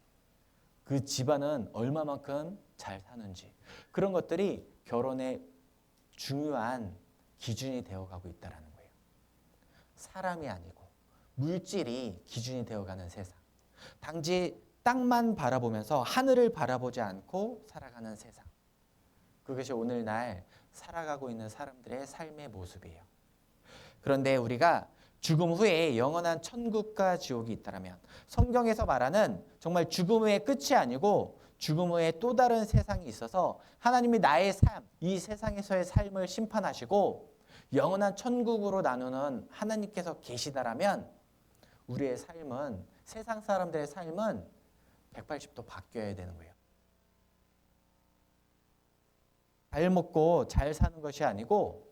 [SPEAKER 1] 그 집안은 얼마만큼 잘 사는지, 그런 것들이 결혼의 중요한 기준이 되어가고 있다는 거예요. 사람이 아니고 물질이 기준이 되어가는 세상. 단지 땅만 바라보면서 하늘을 바라보지 않고 살아가는 세상. 그것이 오늘날 살아가고 있는 사람들의 삶의 모습이에요. 그런데 우리가 죽음 후에 영원한 천국과 지옥이 있다면 성경에서 말하는 정말 죽음 후의 끝이 아니고 죽음 후에 또 다른 세상이 있어서 하나님이 나의 삶, 이 세상에서의 삶을 심판하시고 영원한 천국으로 나누는 하나님께서 계시다라면 우리의 삶은, 세상 사람들의 삶은 180도 바뀌어야 되는 거예요. 잘 먹고 잘 사는 것이 아니고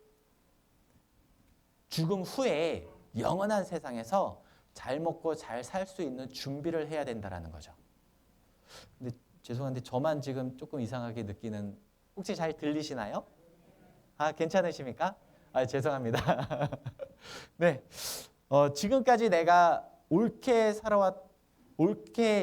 [SPEAKER 1] 죽음 후에 영원한 세상에서 잘 먹고 잘 살 수 있는 준비를 해야 된다는 거죠. 근데 죄송한데 저만 지금 조금 이상하게 느끼는, 혹시 잘 들리시나요? 괜찮으십니까? 죄송합니다. 네, 지금까지 내가 옳게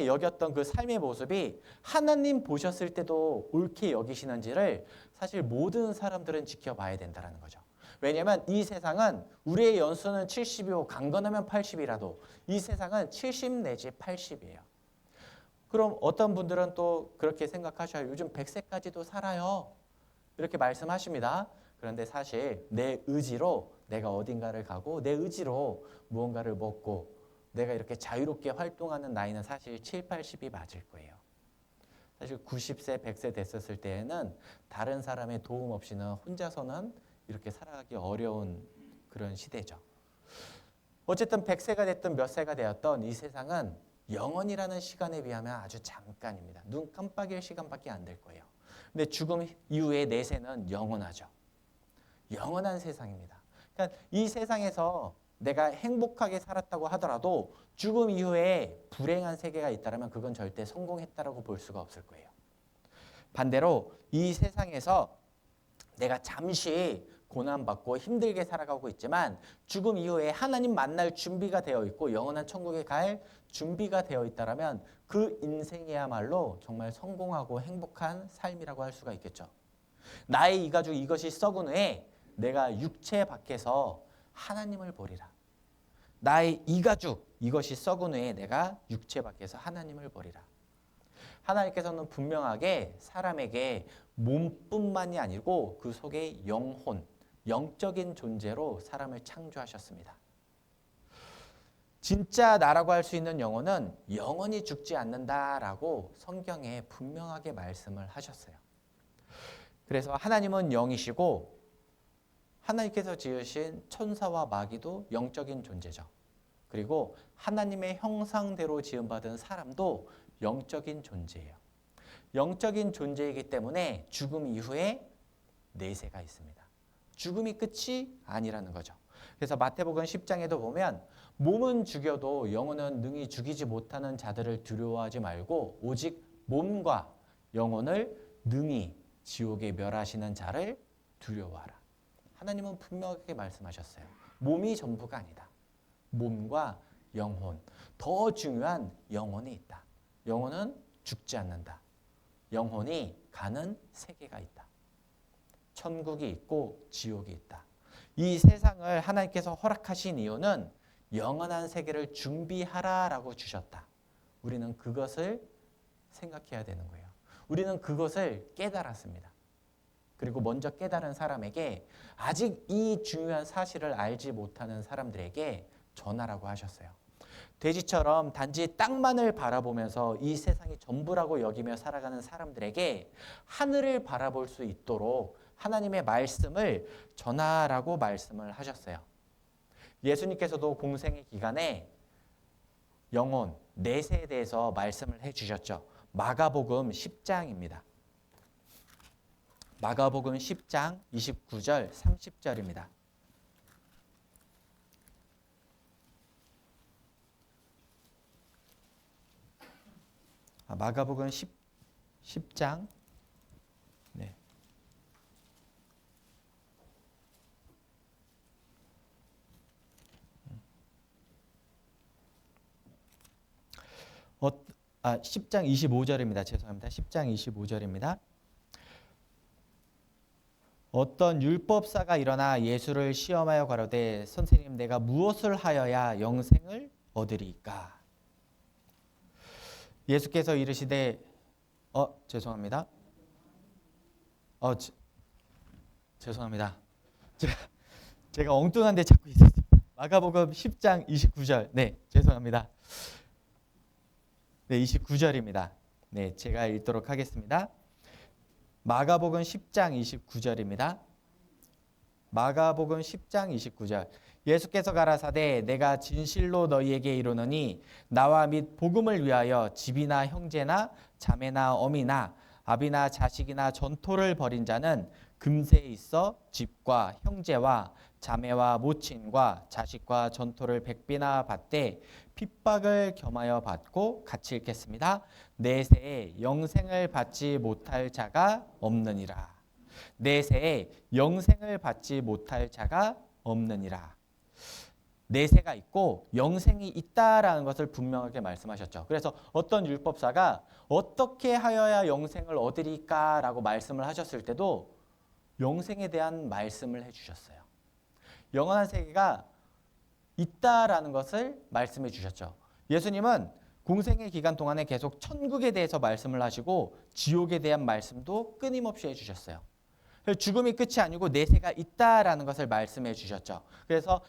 [SPEAKER 1] 여겼던 그 삶의 모습이 하나님 보셨을 때도 옳게 여기시는지를 사실 모든 사람들은 지켜봐야 된다는 거죠. 왜냐하면 이 세상은 우리의 연수는 70이고 강건하면 80이라도 이 세상은 70 내지 80이에요. 그럼 어떤 분들은 또 그렇게 생각하셔요. 요즘 100세까지도 살아요. 이렇게 말씀하십니다. 그런데 사실 내 의지로 내가 어딘가를 가고 내 의지로 무언가를 먹고 내가 이렇게 자유롭게 활동하는 나이는 사실 7, 80이 맞을 거예요. 사실 90세, 100세 됐었을 때에는 다른 사람의 도움 없이는 혼자서는 이렇게 살아가기 어려운 그런 시대죠. 어쨌든 100세가 됐든 몇 세가 되었던 이 세상은 영원이라는 시간에 비하면 아주 잠깐입니다. 눈 깜빡일 시간밖에 안 될 거예요. 근데 죽음 이후의 내세는 영원하죠. 영원한 세상입니다. 그러니까 이 세상에서 내가 행복하게 살았다고 하더라도 죽음 이후에 불행한 세계가 있다면 그건 절대 성공했다라고 볼 수가 없을 거예요. 반대로 이 세상에서 내가 잠시 고난받고 힘들게 살아가고 있지만 죽음 이후에 하나님 만날 준비가 되어 있고 영원한 천국에 갈 준비가 되어 있다라면 그 인생이야말로 정말 성공하고 행복한 삶이라고 할 수가 있겠죠. 나의 이가죽 이것이 썩은 후에 내가 육체 밖에서 하나님을 보리라. 나의 이가죽 이것이 썩은 후에 내가 육체 밖에서 하나님을 보리라. 하나님께서는 분명하게 사람에게 몸뿐만이 아니고 그 속에 영혼, 영적인 존재로 사람을 창조하셨습니다. 진짜 나라고 할 수 있는 영혼은 영원히 죽지 않는다라고 성경에 분명하게 말씀을 하셨어요. 그래서 하나님은 영이시고 하나님께서 지으신 천사와 마귀도 영적인 존재죠. 그리고 하나님의 형상대로 지음받은 사람도 영적인 존재예요. 영적인 존재이기 때문에 죽음 이후에 내세가 있습니다. 죽음이 끝이 아니라는 거죠. 그래서 마태복음 10장에도 보면 몸은 죽여도 영혼은 능히 죽이지 못하는 자들을 두려워하지 말고 오직 몸과 영혼을 능히 지옥에 멸하시는 자를 두려워하라. 하나님은 분명하게 말씀하셨어요. 몸이 전부가 아니다. 몸과 영혼, 더 중요한 영혼이 있다. 영혼은 죽지 않는다. 영혼이 가는 세계가 있다. 천국이 있고 지옥이 있다. 이 세상을 하나님께서 허락하신 이유는 영원한 세계를 준비하라라고 주셨다. 우리는 그것을 생각해야 되는 거예요. 우리는 그것을 깨달았습니다. 그리고 먼저 깨달은 사람에게 아직 이 중요한 사실을 알지 못하는 사람들에게 전하라고 하셨어요. 돼지처럼 단지 땅만을 바라보면서 이 세상이 전부라고 여기며 살아가는 사람들에게 하늘을 바라볼 수 있도록 하나님의 말씀을 전하라고 말씀을 하셨어요. 예수님께서도 공생의 기간에 영혼, 내세에 대해서 말씀을 해주셨죠. 마가복음 10장입니다. 마가복음 10장 29절 30절입니다. 마가복음 10장 네. 어, 10장 25절입니다. 죄송합니다. 10장 25절입니다. 어떤 율법사가 일어나 예수를 시험하여 가로되 선생님 내가 무엇을 하여야 영생을 얻으리까? 예수께서 이르시되 죄송합니다. 죄송합니다. 제가 엉뚱한 데 찾고 있었습니다. 마가복음 10장 29절. 네, 죄송합니다. 네, 29절입니다. 네, 제가 읽도록 하겠습니다. 마가복음 10장 29절입니다. 마가복음 10장 29절. 예수께서 가라사대 내가 진실로 너희에게 이르노니 나와 및 복음을 위하여 집이나 형제나 자매나 어미나 아비나 자식이나 전토를 벌인 자는 금세에 있어 집과 형제와 자매와 모친과 자식과 전토를 100배나 받되 핍박을 겸하여 받고 같이 읽겠습니다. 내세에 영생을 받지 못할 자가 없느니라. 내세에 영생을 받지 못할 자가 없느니라. 내세가 있고 영생이 있다라는 것을 분명하게 말씀하셨죠. 그래서 어떤 율법사가 어떻게 하여야 영생을 얻으리까라고 말씀을 하셨을 때도 영생에 대한 말씀을 해주셨어요. 영원한 세계가 있다라는 것을 말씀해 주셨죠. 예수님은 공생의 기간 동안에 계속 천국에 대해서 말씀을 하시고 지옥에 대한 말씀도 끊임없이 해주셨어요. 죽음이 끝이 아니고 내세가 있다라는 것을 말씀해 주셨죠. 그래서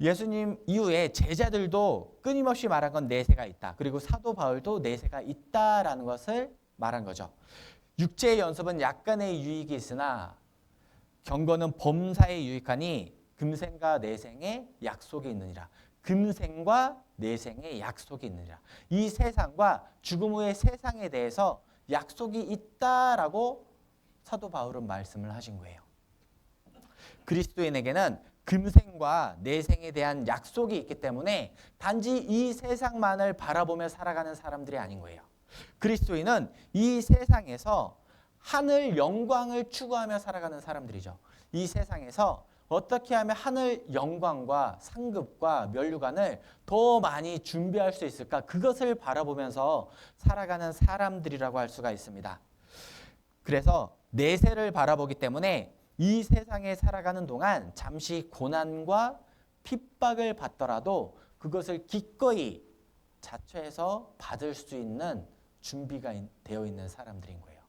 [SPEAKER 1] 예수님 이후에 제자들도 끊임없이 말한 건 내세가 있다. 그리고 사도 바울도 내세가 있다라는 것을 말한 거죠. 육체의 연습은 약간의 유익이 있으나 경건은 범사에 유익하니 금생과 내생의 약속이 있느니라. 금생과 내생의 약속이 있느니라. 이 세상과 죽음 후의 세상에 대해서 약속이 있다라고 사도 바울은 말씀을 하신 거예요. 그리스도인에게는 금생과 내생에 대한 약속이 있기 때문에 단지 이 세상만을 바라보며 살아가는 사람들이 아닌 거예요. 그리스도인은 이 세상에서 하늘 영광을 추구하며 살아가는 사람들이죠. 이 세상에서 어떻게 하면 하늘 영광과 상급과 면류관을 더 많이 준비할 수 있을까? 그것을 바라보면서 살아가는 사람들이라고 할 수가 있습니다. 그래서 내세를 바라보기 때문에 이 세상에 살아가는 동안 잠시 고난과 핍박을 받더라도 그것을 기꺼이 자처해서 받을 수 있는 준비가 되어 있는 사람들인 거예요.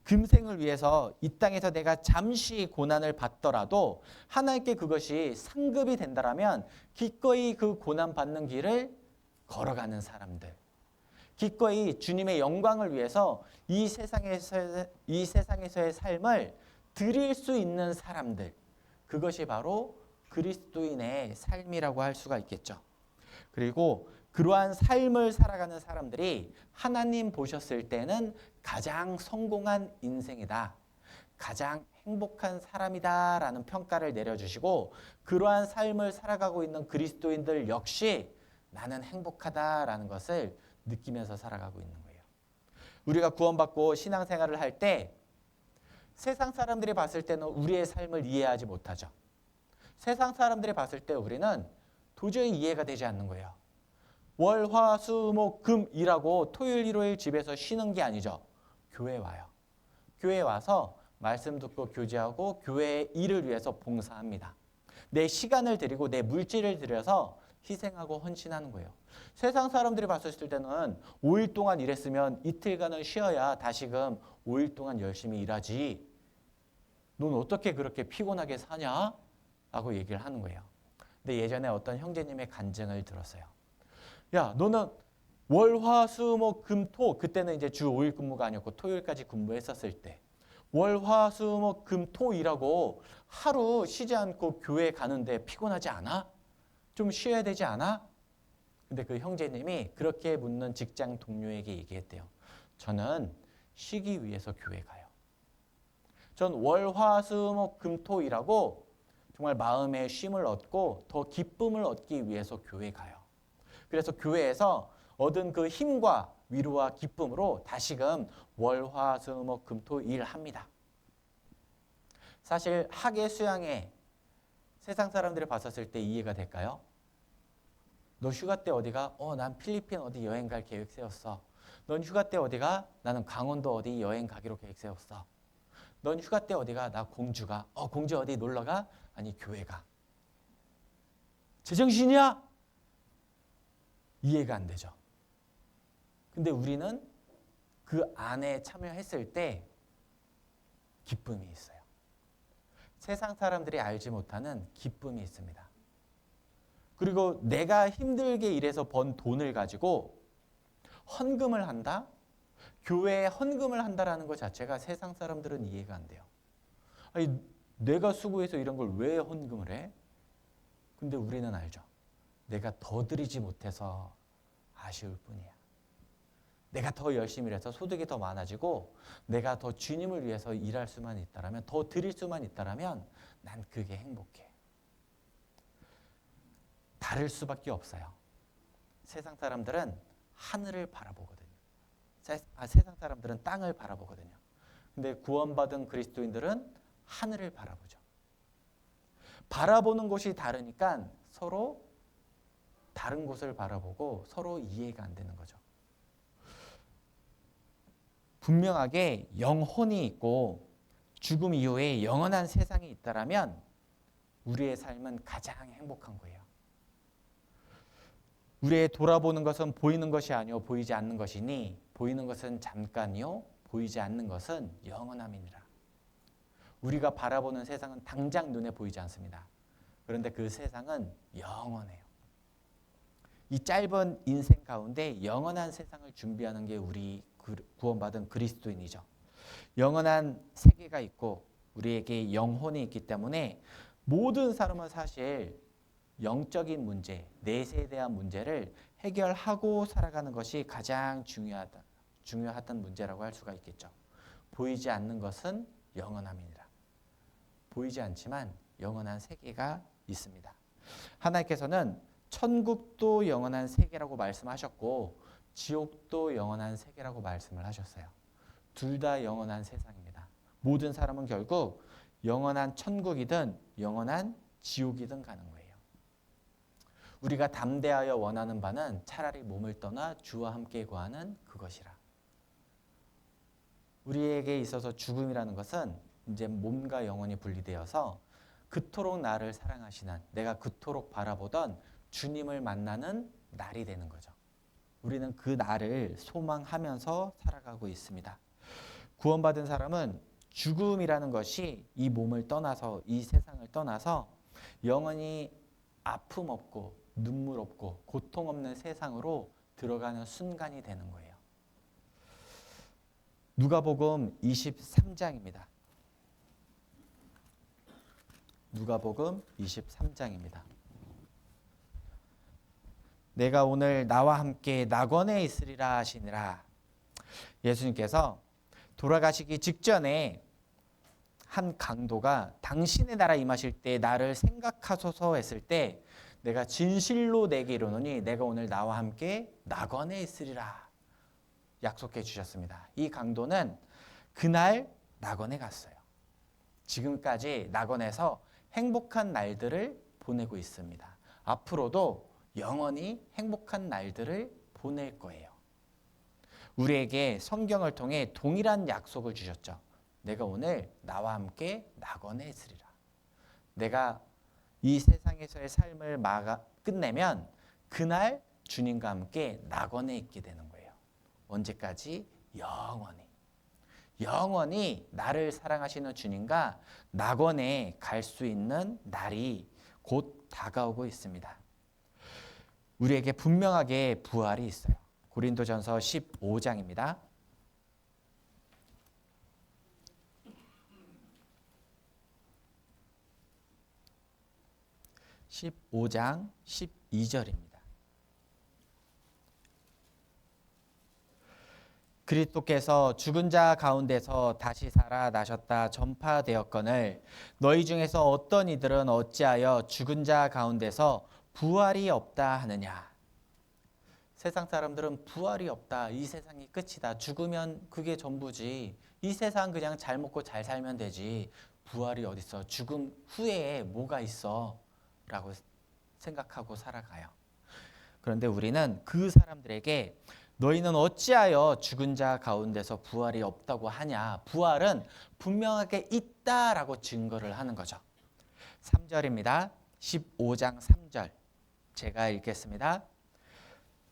[SPEAKER 1] 금생을 위해서 이 땅에서 내가 잠시 고난을 받더라도 하나님께 그것이 상급이 된다라면 기꺼이 그 고난 받는 길을 걸어가는 사람들. 기꺼이 주님의 영광을 위해서 이 세상에서의 삶을 드릴 수 있는 사람들. 그것이 바로 그리스도인의 삶이라고 할 수가 있겠죠. 그리고 그러한 삶을 살아가는 사람들이 하나님 보셨을 때는 가장 성공한 인생이다. 가장 행복한 사람이다라는 평가를 내려주시고 그러한 삶을 살아가고 있는 그리스도인들 역시 나는 행복하다라는 것을 느끼면서 살아가고 있는 거예요. 우리가 구원받고 신앙생활을 할 때 세상 사람들이 봤을 때는 우리의 삶을 이해하지 못하죠. 세상 사람들이 봤을 때 우리는 도저히 이해가 되지 않는 거예요. 월, 화, 수, 목, 금 일하고 토요일, 일요일 집에서 쉬는 게 아니죠. 교회 와요. 교회 와서 말씀 듣고 교제하고 교회의 일을 위해서 봉사합니다. 내 시간을 드리고 내 물질을 들여서 희생하고 헌신하는 거예요. 세상 사람들이 봤을 때는 5일 동안 일했으면 이틀간은 쉬어야 다시금 5일 동안 열심히 일하지. 넌 어떻게 그렇게 피곤하게 사냐? 라고 얘기를 하는 거예요. 근데 예전에 어떤 형제님의 간증을 들었어요. 야, 너는 월, 화, 수, 목, 금, 토, 그때는 이제 주 5일 근무가 아니었고 토요일까지 근무했었을 때 월, 화, 수, 목, 금, 토 일하고 하루 쉬지 않고 교회 가는데 피곤하지 않아? 좀 쉬어야 되지 않아? 근데 그 형제님이 그렇게 묻는 직장 동료에게 얘기했대요. 저는 쉬기 위해서 교회 가요. 전 월, 화, 수, 목, 금, 토 일하고 정말 마음의 쉼을 얻고 더 기쁨을 얻기 위해서 교회 가요. 그래서 교회에서 얻은 그 힘과 위로와 기쁨으로 다시금 월, 화, 수, 목, 금, 토 일합니다. 사실 학예 수양회 세상 사람들이 봤었을 때 이해가 될까요? 너 휴가 때 어디가? 난 필리핀 어디 여행 갈 계획 세웠어. 넌 휴가 때 어디가? 나는 강원도 어디 여행 가기로 계획 세웠어. 넌 휴가 때 어디가? 나 공주가. 공주 어디 놀러가? 아니 교회가. 제정신이야? 이해가 안 되죠. 근데 우리는 그 안에 참여했을 때 기쁨이 있어요. 세상 사람들이 알지 못하는 기쁨이 있습니다. 그리고 내가 힘들게 일해서 번 돈을 가지고 헌금을 한다? 교회에 헌금을 한다라는 것 자체가 세상 사람들은 이해가 안 돼요. 아니, 내가 수고해서 이런 걸 왜 헌금을 해? 근데 우리는 알죠. 내가 더 드리지 못해서 아쉬울 뿐이야. 내가 더 열심히 일해서 소득이 더 많아지고 내가 더 주님을 위해서 일할 수만 있다라면 더 드릴 수만 있다라면 난 그게 행복해. 다를 수밖에 없어요. 세상 사람들은 하늘을 바라보거든요. 세상 사람들은 땅을 바라보거든요. 근데 구원받은 그리스도인들은 하늘을 바라보죠. 바라보는 곳이 다르니까 서로 다른 곳을 바라보고 서로 이해가 안 되는 거죠. 분명하게 영혼이 있고 죽음 이후에 영원한 세상이 있다라면 우리의 삶은 가장 행복한 거예요. 우리의 돌아보는 것은 보이는 것이 아니요 보이지 않는 것이니 보이는 것은 잠깐이요 보이지 않는 것은 영원함이니라. 우리가 바라보는 세상은 당장 눈에 보이지 않습니다. 그런데 그 세상은 영원해요. 이 짧은 인생 가운데 영원한 세상을 준비하는 게 우리 구원받은 그리스도인이죠. 영원한 세계가 있고 우리에게 영혼이 있기 때문에 모든 사람은 사실 영적인 문제, 내세에 대한 문제를 해결하고 살아가는 것이 가장 중요하던 문제라고 할 수가 있겠죠. 보이지 않는 것은 영원함이니라. 보이지 않지만 영원한 세계가 있습니다. 하나님께서는 천국도 영원한 세계라고 말씀하셨고 지옥도 영원한 세계라고 말씀을 하셨어요. 둘 다 영원한 세상입니다. 모든 사람은 결국 영원한 천국이든 영원한 지옥이든 가는 거예요. 우리가 담대하여 원하는 바는 차라리 몸을 떠나 주와 함께 거하는 그것이라. 우리에게 있어서 죽음이라는 것은 이제 몸과 영혼이 분리되어서 그토록 나를 사랑하시는, 내가 그토록 바라보던 주님을 만나는 날이 되는 거죠. 우리는 그 날을 소망하면서 살아가고 있습니다. 구원받은 사람은 죽음이라는 것이 이 몸을 떠나서, 이 세상을 떠나서 영원히 아픔 없고 눈물 없고 고통 없는 세상으로 들어가는 순간이 되는 거예요. 누가복음 23장입니다. 누가복음 23장입니다. 내가 오늘 나와 함께 낙원에 있으리라 하시니라. 예수님께서 돌아가시기 직전에 한 강도가 당신의 나라 임하실 때 나를 생각하소서 했을 때 내가 진실로 내게 이르노니 내가 오늘 나와 함께 낙원에 있으리라 약속해 주셨습니다. 이 강도는 그날 낙원에 갔어요. 지금까지 낙원에서 행복한 날들을 보내고 있습니다. 앞으로도 영원히 행복한 날들을 보낼 거예요. 우리에게 성경을 통해 동일한 약속을 주셨죠. 내가 오늘 나와 함께 낙원에 있으리라. 내가 이 세상에서의 삶을 끝내면 그날 주님과 함께 낙원에 있게 되는 거예요. 언제까지? 영원히. 영원히 나를 사랑하시는 주님과 낙원에 갈 수 있는 날이 곧 다가오고 있습니다. 우리에게 분명하게 부활이 있어요. 고린도전서 15장입니다. 15장 12절입니다. 그리스도께서 죽은 자 가운데서 다시 살아나셨다 전파되었거늘 너희 중에서 어떤 이들은 어찌하여 죽은 자 가운데서 부활이 없다 하느냐. 세상 사람들은 부활이 없다. 이 세상이 끝이다. 죽으면 그게 전부지. 이 세상 그냥 잘 먹고 잘 살면 되지. 부활이 어딨어. 죽음 후에 뭐가 있어. 라고 생각하고 살아가요. 그런데 우리는 그 사람들에게 너희는 어찌하여 죽은 자 가운데서 부활이 없다고 하냐. 부활은 분명하게 있다라고 증거를 하는 거죠. 3절입니다. 15장 3절 제가 읽겠습니다.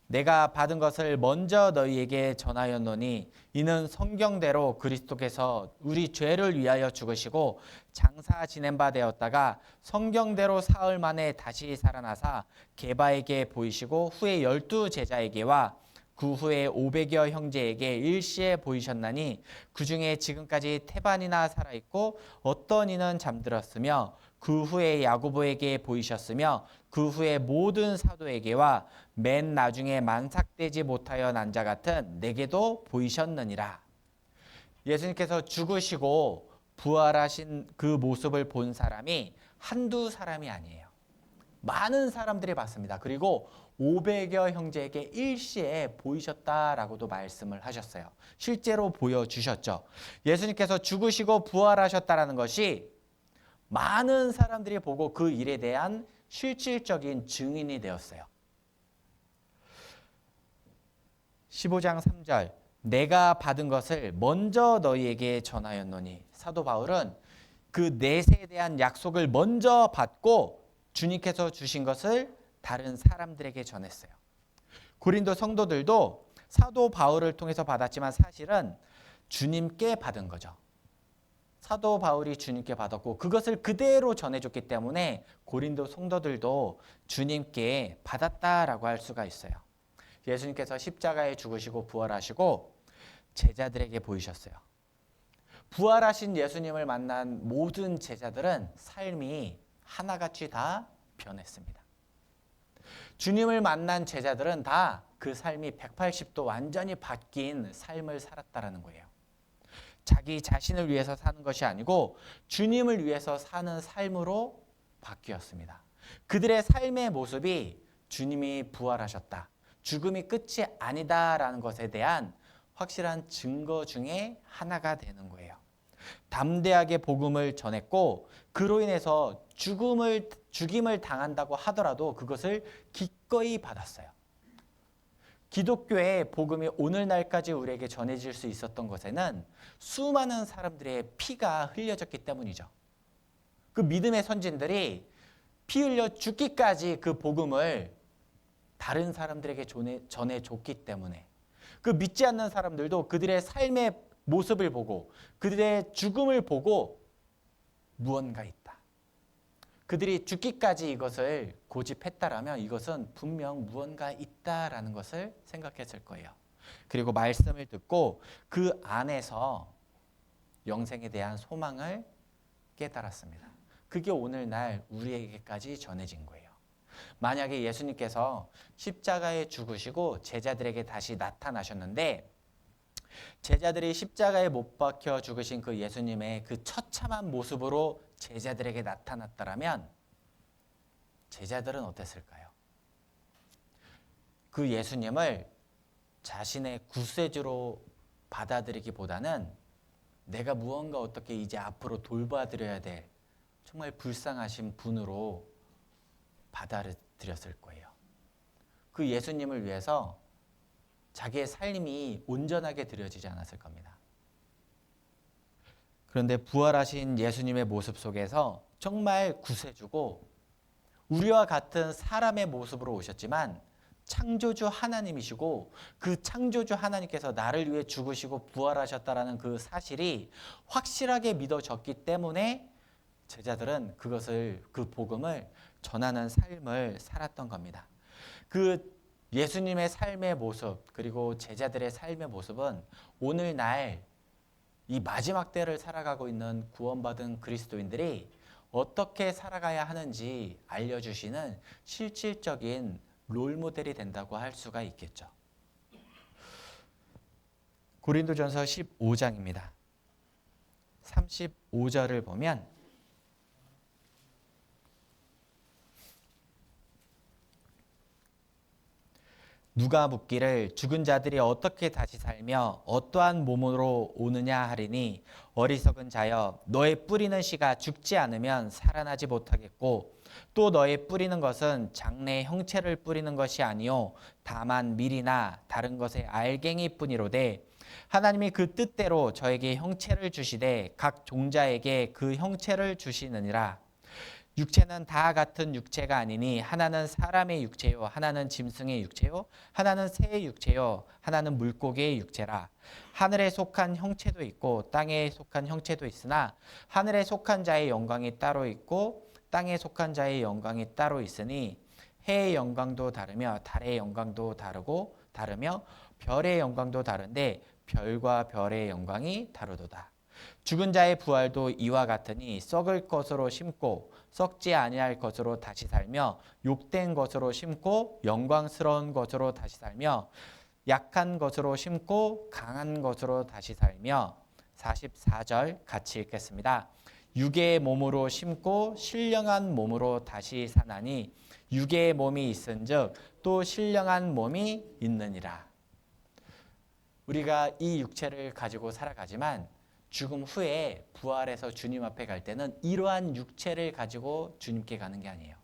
[SPEAKER 1] 내가 받은 것을 먼저 너희에게 전하였노니 이는 성경대로 그리스도께서 우리 죄를 위하여 죽으시고 장사 지낸 바 되었다가 성경대로 사흘 만에 다시 살아나사 게바에게 보이시고 후에 12 제자에게와 그 후에 500여 형제에게 일시에 보이셨나니 그 중에 지금까지 태반이나 살아있고 어떤 이는 잠들었으며 그 후에 야고보에게 보이셨으며 그 후에 모든 사도에게와 맨 나중에 만삭되지 못하여 난 자 같은 내게도 보이셨느니라. 예수님께서 죽으시고 부활하신 그 모습을 본 사람이 한두 사람이 아니에요. 많은 사람들이 봤습니다. 그리고 500여 형제에게 일시에 보이셨다라고도 말씀을 하셨어요. 실제로 보여주셨죠. 예수님께서 죽으시고 부활하셨다라는 것이 많은 사람들이 보고 그 일에 대한 실질적인 증인이 되었어요. 15장 3절 내가 받은 것을 먼저 너희에게 전하였노니 사도 바울은 그 넷에 대한 약속을 먼저 받고 주님께서 주신 것을 다른 사람들에게 전했어요. 고린도 성도들도 사도 바울을 통해서 받았지만 사실은 주님께 받은 거죠. 사도 바울이 주님께 받았고 그것을 그대로 전해줬기 때문에 고린도 성도들도 주님께 받았다라고 할 수가 있어요. 예수님께서 십자가에 죽으시고 부활하시고 제자들에게 보이셨어요. 부활하신 예수님을 만난 모든 제자들은 삶이 하나같이 다 변했습니다. 주님을 만난 제자들은 다 그 삶이 180도 완전히 바뀐 삶을 살았다라는 거예요. 자기 자신을 위해서 사는 것이 아니고 주님을 위해서 사는 삶으로 바뀌었습니다. 그들의 삶의 모습이 주님이 부활하셨다, 죽음이 끝이 아니다라는 것에 대한 확실한 증거 중에 하나가 되는 거예요. 담대하게 복음을 전했고 그로 인해서 죽임을 당한다고 하더라도 그것을 기꺼이 받았어요. 기독교의 복음이 오늘날까지 우리에게 전해질 수 있었던 것에는 수많은 사람들의 피가 흘려졌기 때문이죠. 그 믿음의 선진들이 피 흘려 죽기까지 그 복음을 다른 사람들에게 전해줬기 때문에 그 믿지 않는 사람들도 그들의 삶의 모습을 보고 그들의 죽음을 보고 무언가 있다. 그들이 죽기까지 이것을 고집했다라면 이것은 분명 무언가 있다라는 것을 생각했을 거예요. 그리고 말씀을 듣고 그 안에서 영생에 대한 소망을 깨달았습니다. 그게 오늘날 우리에게까지 전해진 거예요. 만약에 예수님께서 십자가에 죽으시고 제자들에게 다시 나타나셨는데 제자들이 십자가에 못 박혀 죽으신 그 예수님의 그 처참한 모습으로 제자들에게 나타났다면 제자들은 어땠을까요? 그 예수님을 자신의 구세주로 받아들이기보다는 내가 무언가 어떻게 이제 앞으로 돌봐드려야 될 정말 불쌍하신 분으로 받아들였을 거예요. 그 예수님을 위해서 자기의 삶이 온전하게 드려지지 않았을 겁니다. 그런데 부활하신 예수님의 모습 속에서 정말 구세주고 우리와 같은 사람의 모습으로 오셨지만 창조주 하나님이시고 그 창조주 하나님께서 나를 위해 죽으시고 부활하셨다라는 그 사실이 확실하게 믿어졌기 때문에 제자들은 그 복음을 전하는 삶을 살았던 겁니다. 그 예수님의 삶의 모습 그리고 제자들의 삶의 모습은 오늘날 이 마지막 때를 살아가고 있는 구원받은 그리스도인들이 어떻게 살아가야 하는지 알려주시는 실질적인 롤모델이 된다고 할 수가 있겠죠. 고린도전서 15장입니다. 35절을 보면 누가 묻기를 죽은 자들이 어떻게 다시 살며 어떠한 몸으로 오느냐 하리니 어리석은 자여 너의 뿌리는 씨가 죽지 않으면 살아나지 못하겠고 또 너의 뿌리는 것은 장래 형체를 뿌리는 것이 아니요 다만 밀이나 다른 것의 알갱이뿐이로되 하나님이 그 뜻대로 저에게 형체를 주시되 각 종자에게 그 형체를 주시느니라. 육체는 다 같은 육체가 아니니 하나는 사람의 육체요 하나는 짐승의 육체요 하나는 새의 육체요 하나는 물고기의 육체라. 하늘에 속한 형체도 있고 땅에 속한 형체도 있으나 하늘에 속한 자의 영광이 따로 있고 땅에 속한 자의 영광이 따로 있으니 해의 영광도 다르며 달의 영광도 다르며 별의 영광도 다른데 별과 별의 영광이 다르도다. 죽은 자의 부활도 이와 같으니 썩을 것으로 심고 썩지 아니할 것으로 다시 살며 욕된 것으로 심고 영광스러운 것으로 다시 살며 약한 것으로 심고 강한 것으로 다시 살며 44절 같이 읽겠습니다. 육의 몸으로 심고 신령한 몸으로 다시 사나니 육의 몸이 있은즉 또 신령한 몸이 있느니라. 우리가 이 육체를 가지고 살아가지만 죽음 후에 부활해서 주님 앞에 갈 때는 이러한 육체를 가지고 주님께 가는 게 아니에요.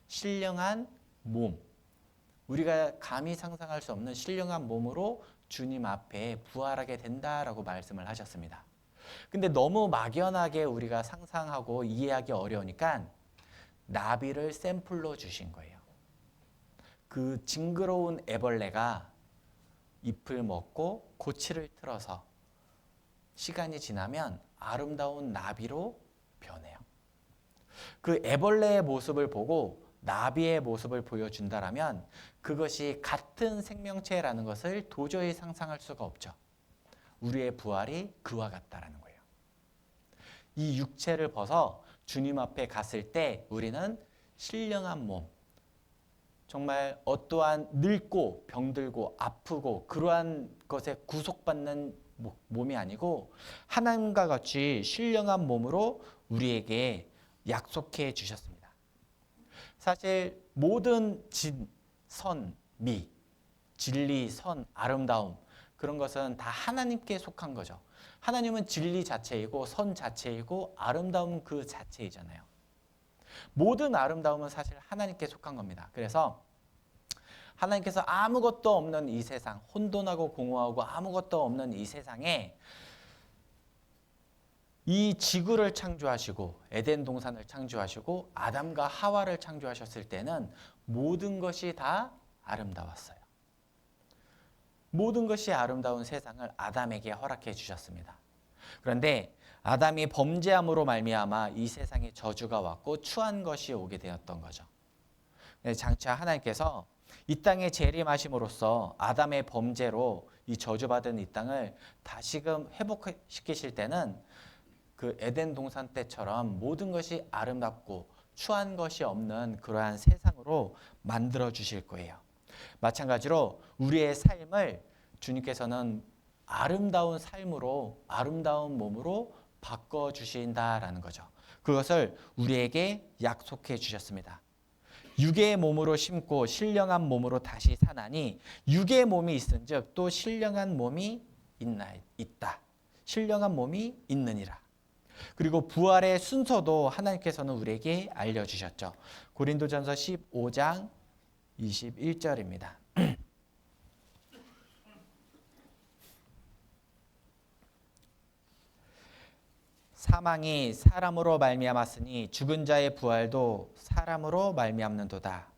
[SPEAKER 1] 신령한 몸, 우리가 감히 상상할 수 없는 신령한 몸으로 주님 앞에 부활하게 된다라고 말씀을 하셨습니다. 근데 너무 막연하게 우리가 상상하고 이해하기 어려우니까 나비를 샘플로 주신 거예요. 그 징그러운 애벌레가 잎을 먹고 고치를 틀어서 시간이 지나면 아름다운 나비로 변해요. 그 애벌레의 모습을 보고 나비의 모습을 보여준다라면 그것이 같은 생명체라는 것을 도저히 상상할 수가 없죠. 우리의 부활이 그와 같다라는 거예요. 이 육체를 벗어 주님 앞에 갔을 때 우리는 신령한 몸, 정말 어떠한 늙고 병들고 아프고 그러한 것에 구속받는 몸이 아니고 하나님과 같이 신령한 몸으로 우리에게 약속해 주셨습니다. 사실 모든 진, 선, 미, 진리, 선, 아름다움 그런 것은 다 하나님께 속한 거죠. 하나님은 진리 자체이고 선 자체이고 아름다움 그 자체이잖아요. 모든 아름다움은 사실 하나님께 속한 겁니다. 그래서 하나님께서 아무것도 없는 이 세상, 혼돈하고 공허하고 아무것도 없는 이 세상에 이 지구를 창조하시고 에덴 동산을 창조하시고 아담과 하와를 창조하셨을 때는 모든 것이 다 아름다웠어요. 모든 것이 아름다운 세상을 아담에게 허락해 주셨습니다. 그런데 아담이 범죄함으로 말미암아 이 세상에 저주가 왔고 추한 것이 오게 되었던 거죠. 장차 하나님께서 이 땅에 재림하심으로써 아담의 범죄로 이 저주받은 이 땅을 다시금 회복시키실 때는 그 에덴 동산 때처럼 모든 것이 아름답고 추한 것이 없는 그러한 세상으로 만들어 주실 거예요. 마찬가지로 우리의 삶을 주님께서는 아름다운 삶으로, 아름다운 몸으로 바꿔주신다라는 거죠. 그것을 우리에게 약속해 주셨습니다. 육의 몸으로 심고 신령한 몸으로 다시 사나니 육의 몸이 있은즉 또 신령한 몸이 있다. 신령한 몸이 있느니라. 그리고 부활의 순서도 하나님께서는 우리에게 알려주셨죠. 고린도전서 15장 21절입니다. 사망이 사람으로 말미암았으니 죽은 자의 부활도 사람으로 말미암는도다.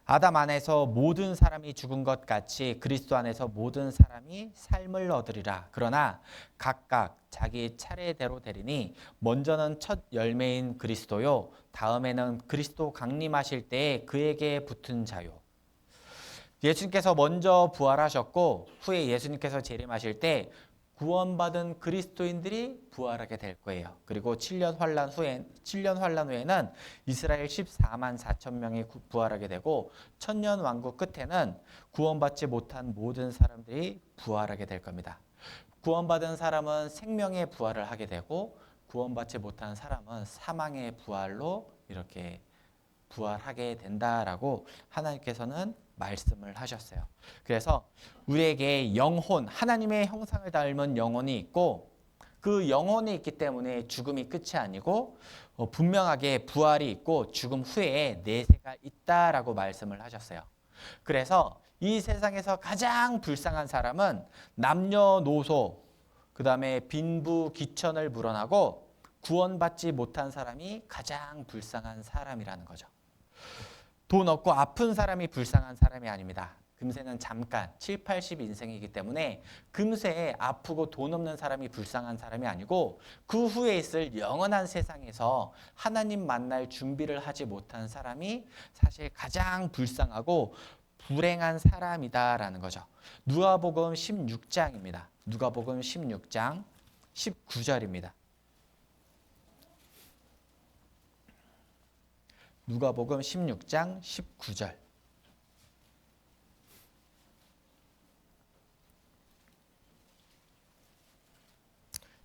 [SPEAKER 1] 아담 안에서 모든 사람이 죽은 것 같이 그리스도 안에서 모든 사람이 삶을 얻으리라. 그러나 각각 자기 차례대로 되리니 먼저는 첫 열매인 그리스도요, 다음에는 그리스도 강림하실 때에 그에게 붙은 자요. 예수님께서 먼저 부활하셨고 후에 예수님께서 재림하실 때 구원받은 그리스도인들이 부활하게 될 거예요. 그리고 7년 환란 후에는 이스라엘 14만 4천 명이 부활하게 되고 천년 왕국 끝에는 구원받지 못한 모든 사람들이 부활하게 될 겁니다. 구원받은 사람은 생명의 부활을 하게 되고 구원받지 못한 사람은 사망의 부활로 이렇게 부활하게 된다라고 하나님께서는 말씀을 하셨어요. 그래서 우리에게 영혼, 하나님의 형상을 닮은 영혼이 있고 그 영혼이 있기 때문에 죽음이 끝이 아니고 분명하게 부활이 있고 죽음 후에 내세가 있다라고 말씀을 하셨어요. 그래서 이 세상에서 가장 불쌍한 사람은 남녀노소, 그 다음에 빈부귀천을 불언하고 구원받지 못한 사람이 가장 불쌍한 사람이라는 거죠. 돈 없고 아픈 사람이 불쌍한 사람이 아닙니다. 금세는 잠깐 7, 80 인생이기 때문에 금세 아프고 돈 없는 사람이 불쌍한 사람이 아니고 그 후에 있을 영원한 세상에서 하나님 만날 준비를 하지 못한 사람이 사실 가장 불쌍하고 불행한 사람이다라는 거죠. 누가복음 16장입니다. 누가복음 16장 19절입니다. 누가복음 16장 19절.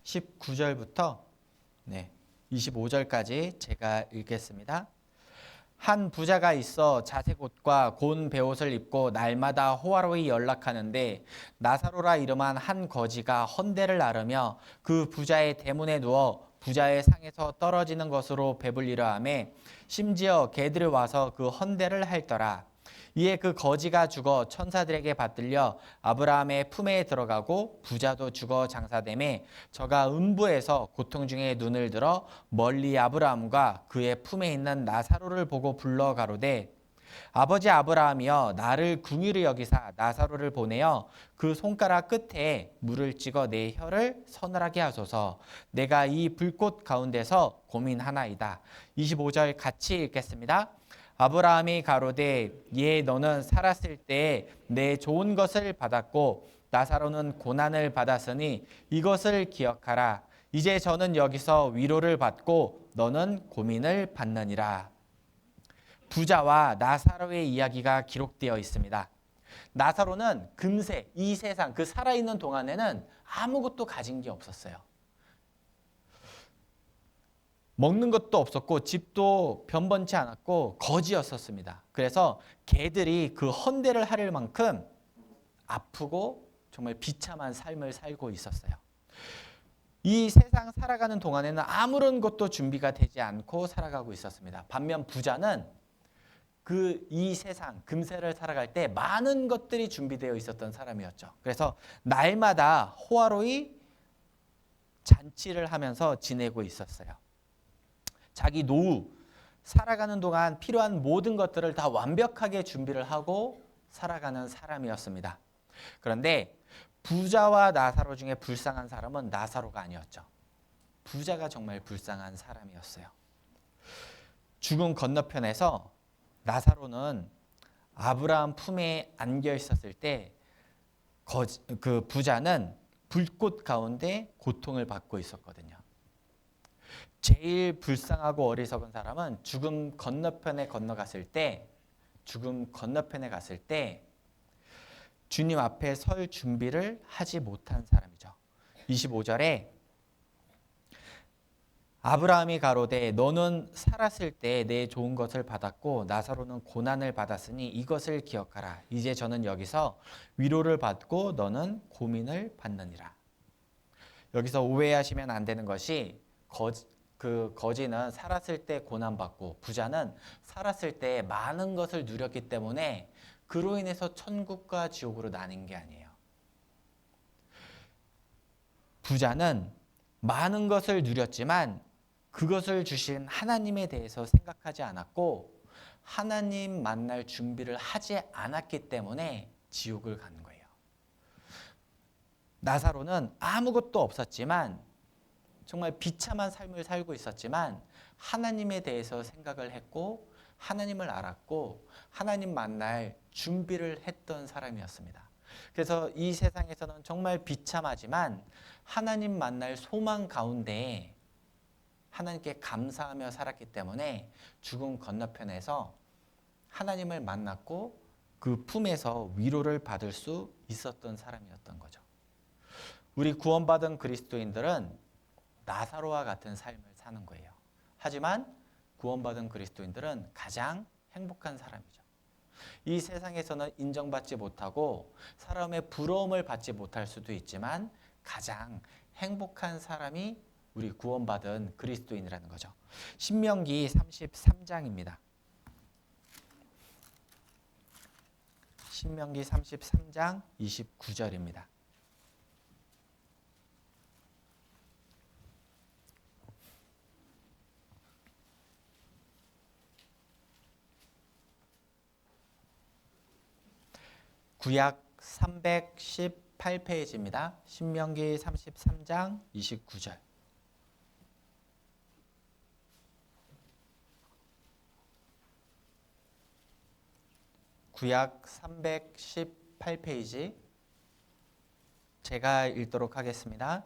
[SPEAKER 1] 19절부터 25절까지 제가 읽겠습니다. 한 부자가 있어 자색 옷과 고운 베옷을 입고 날마다 호화로이 연락하는데 나사로라 이름한 한 거지가 헌대를 나르며 그 부자의 대문에 누워 부자의 상에서 떨어지는 것으로 배불리려 하매 심지어 개들이 와서 그 헌대를 핥더라. 이에 그 거지가 죽어 천사들에게 받들려 아브라함의 품에 들어가고 부자도 죽어 장사되매 저가 음부에서 고통 중에 눈을 들어 멀리 아브라함과 그의 품에 있는 나사로를 보고 불러 가로되 아버지 아브라함이여 나를 궁휼히 여기사 나사로를 보내어 그 손가락 끝에 물을 찍어 내 혀를 서늘하게 하소서. 내가 이 불꽃 가운데서 고민하나이다. 25절 같이 읽겠습니다. 아브라함이 가로되 예 너는 살았을 때에 내 좋은 것을 받았고 나사로는 고난을 받았으니 이것을 기억하라. 이제 저는 여기서 위로를 받고 너는 고민을 받느니라. 부자와 나사로의 이야기가 기록되어 있습니다. 나사로는 금세 이 세상 그 살아있는 동안에는 아무것도 가진 게 없었어요. 먹는 것도 없었고 집도 변번치 않았고 거지였었습니다. 그래서 개들이 그 헌대를 할 만큼 아프고 정말 비참한 삶을 살고 있었어요. 이 세상 살아가는 동안에는 아무런 것도 준비가 되지 않고 살아가고 있었습니다. 반면 부자는 이 세상 금세를 살아갈 때 많은 것들이 준비되어 있었던 사람이었죠. 그래서 날마다 호화로이 잔치를 하면서 지내고 있었어요. 자기 노후 살아가는 동안 필요한 모든 것들을 다 완벽하게 준비를 하고 살아가는 사람이었습니다. 그런데 부자와 나사로 중에 불쌍한 사람은 나사로가 아니었죠. 부자가 정말 불쌍한 사람이었어요. 죽음 건너편에서 나사로는 아브라함 품에 안겨 있었을 때 그 부자는 불꽃 가운데 고통을 받고 있었거든요. 제일 불쌍하고 어리석은 사람은 죽음 건너편에 갔을 때 주님 앞에 설 준비를 하지 못한 사람이죠. 25절에 아브라함이 가로되 너는 살았을 때 내 좋은 것을 받았고 나사로는 고난을 받았으니 이것을 기억하라. 이제 저는 여기서 위로를 받고 너는 고민을 받느니라. 여기서 오해하시면 안 되는 것이 거지는 살았을 때 고난받고 부자는 살았을 때 많은 것을 누렸기 때문에 그로 인해서 천국과 지옥으로 나뉜 게 아니에요. 부자는 많은 것을 누렸지만 그것을 주신 하나님에 대해서 생각하지 않았고 하나님 만날 준비를 하지 않았기 때문에 지옥을 가는 거예요. 나사로는 아무것도 없었지만 정말 비참한 삶을 살고 있었지만 하나님에 대해서 생각을 했고 하나님을 알았고 하나님 만날 준비를 했던 사람이었습니다. 그래서 이 세상에서는 정말 비참하지만 하나님 만날 소망 가운데 하나님께 감사하며 살았기 때문에 죽음 건너편에서 하나님을 만났고 그 품에서 위로를 받을 수 있었던 사람이었던 거죠. 우리 구원받은 그리스도인들은 나사로와 같은 삶을 사는 거예요. 하지만 구원받은 그리스도인들은 가장 행복한 사람이죠. 이 세상에서는 인정받지 못하고 사람의 부러움을 받지 못할 수도 있지만 가장 행복한 사람이 우리 구원받은 그리스도인이라는 거죠. 신명기 33장입니다. 신명기 33장 29절입니다. 구약 318페이지입니다. 신명기 33장 29절. 구약 318페이지 제가 읽도록 하겠습니다.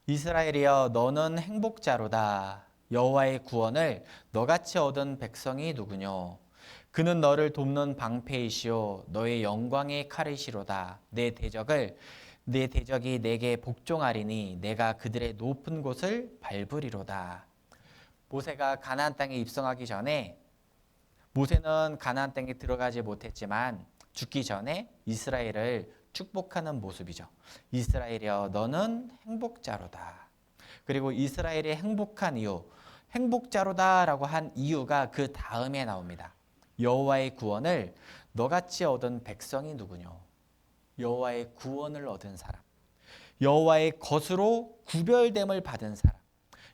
[SPEAKER 1] 이스라엘이여 너는 행복자로다. 여호와의 구원을 너같이 얻은 백성이 누구뇨? 그는 너를 돕는 방패이시오 너의 영광의 칼이시로다. 내 대적이 내게 복종하리니 내가 그들의 높은 곳을 밟으리로다. 모세가 가나안 땅에 입성하기 전에 모세는 가나안 땅에 들어가지 못했지만 죽기 전에 이스라엘을 축복하는 모습이죠. 이스라엘이여 너는 행복자로다. 그리고 이스라엘이 행복한 이유, 행복자로다라고 한 이유가 그 다음에 나옵니다. 여호와의 구원을 너같이 얻은 백성이 누구뇨? 여호와의 구원을 얻은 사람, 여호와의 것으로 구별됨을 받은 사람,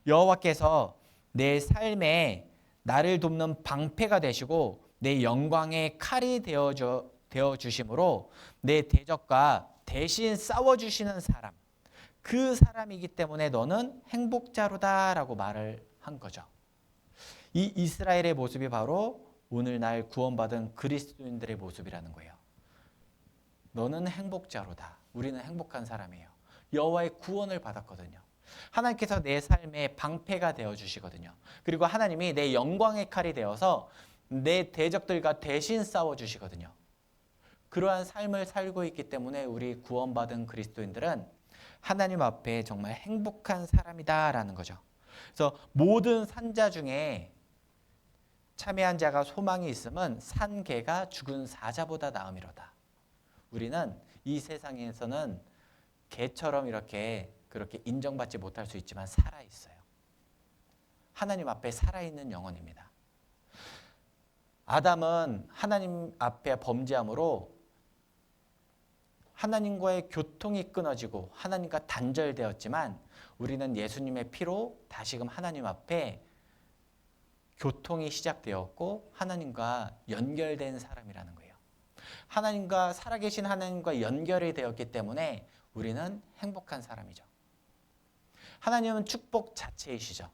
[SPEAKER 1] 여호와께서 내 삶에 나를 돕는 방패가 되시고 내 영광의 칼이 되어 주심으로 내 대적과 대신 싸워주시는 사람, 그 사람이기 때문에 너는 행복자로다라고 말을 한 거죠. 이 이스라엘의 모습이 바로 오늘날 구원받은 그리스도인들의 모습이라는 거예요. 너는 행복자로다. 우리는 행복한 사람이에요. 여호와의 구원을 받았거든요. 하나님께서 내 삶의 방패가 되어주시거든요. 그리고 하나님이 내 영광의 칼이 되어서 내 대적들과 대신 싸워주시거든요. 그러한 삶을 살고 있기 때문에 우리 구원받은 그리스도인들은 하나님 앞에 정말 행복한 사람이다라는 거죠. 그래서 모든 산자 중에 참회한 자가 소망이 있음은 산 개가 죽은 사자보다 나음이로다. 우리는 이 세상에서는 개처럼 이렇게 그렇게 인정받지 못할 수 있지만 살아있어요. 하나님 앞에 살아있는 영혼입니다. 아담은 하나님 앞에 범죄함으로 하나님과의 교통이 끊어지고 하나님과 단절되었지만 우리는 예수님의 피로 다시금 하나님 앞에 교통이 시작되었고 하나님과 연결된 사람이라는 거예요. 하나님과 살아계신 하나님과 연결이 되었기 때문에 우리는 행복한 사람이죠. 하나님은 축복 자체이시죠.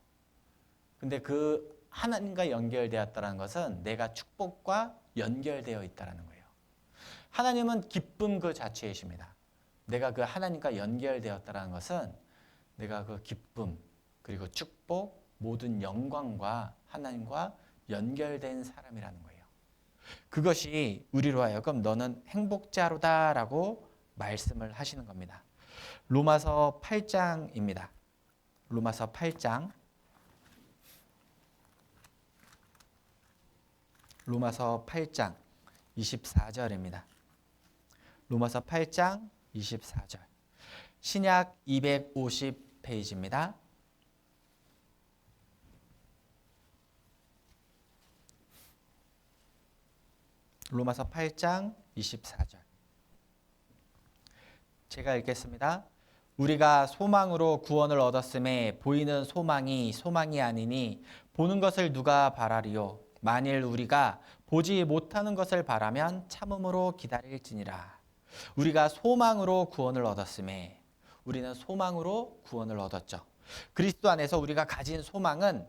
[SPEAKER 1] 근데 그 하나님과 연결되었다는 것은 내가 축복과 연결되어 있다는 거예요. 하나님은 기쁨 그 자체이십니다. 내가 그 하나님과 연결되었다는 것은 내가 그 기쁨 그리고 축복 모든 영광과 하나님과 연결된 사람이라는 거예요. 그것이 우리로 하여금 너는 행복자로다라고 말씀을 하시는 겁니다. 로마서 8장입니다. 로마서 8장 로마서 8장 24절입니다. 로마서 8장 24절. 신약 250페이지입니다. 로마서 8장 24절. 제가 읽겠습니다. 우리가 소망으로 구원을 얻었음에 보이는 소망이 아니니 보는 것을 누가 바라리요? 만일 우리가 보지 못하는 것을 바라면 참음으로 기다릴지니라. 우리가 소망으로 구원을 얻었음에 우리는 소망으로 구원을 얻었죠. 그리스도 안에서 우리가 가진 소망은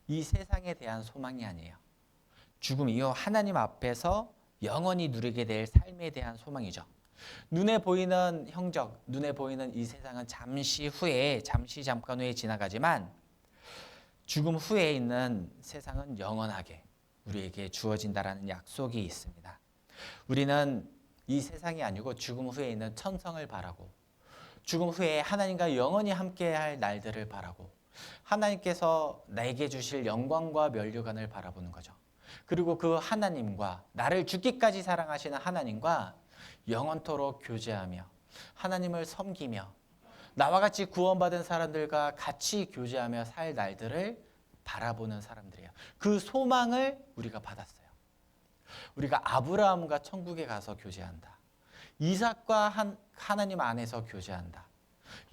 [SPEAKER 1] 이 세상에 대한 소망이 아니에요. 죽음 이후 하나님 앞에서 영원히 누리게 될 삶에 대한 소망이죠. 눈에 보이는 형적, 눈에 보이는 이 세상은 잠깐 후에 지나가지만 죽음 후에 있는 세상은 영원하게 우리에게 주어진다라는 약속이 있습니다. 우리는 이 세상이 아니고 죽음 후에 있는 천성을 바라고 죽음 후에 하나님과 영원히 함께할 날들을 바라고 하나님께서 내게 주실 영광과 면류관을 바라보는 거죠. 그리고 그 하나님과 나를 죽기까지 사랑하시는 하나님과 영원토록 교제하며 하나님을 섬기며 나와 같이 구원받은 사람들과 같이 교제하며 살 날들을 바라보는 사람들이에요. 그 소망을 우리가 받았어요. 우리가 아브라함과 천국에 가서 교제한다. 이삭과 하나님 안에서 교제한다.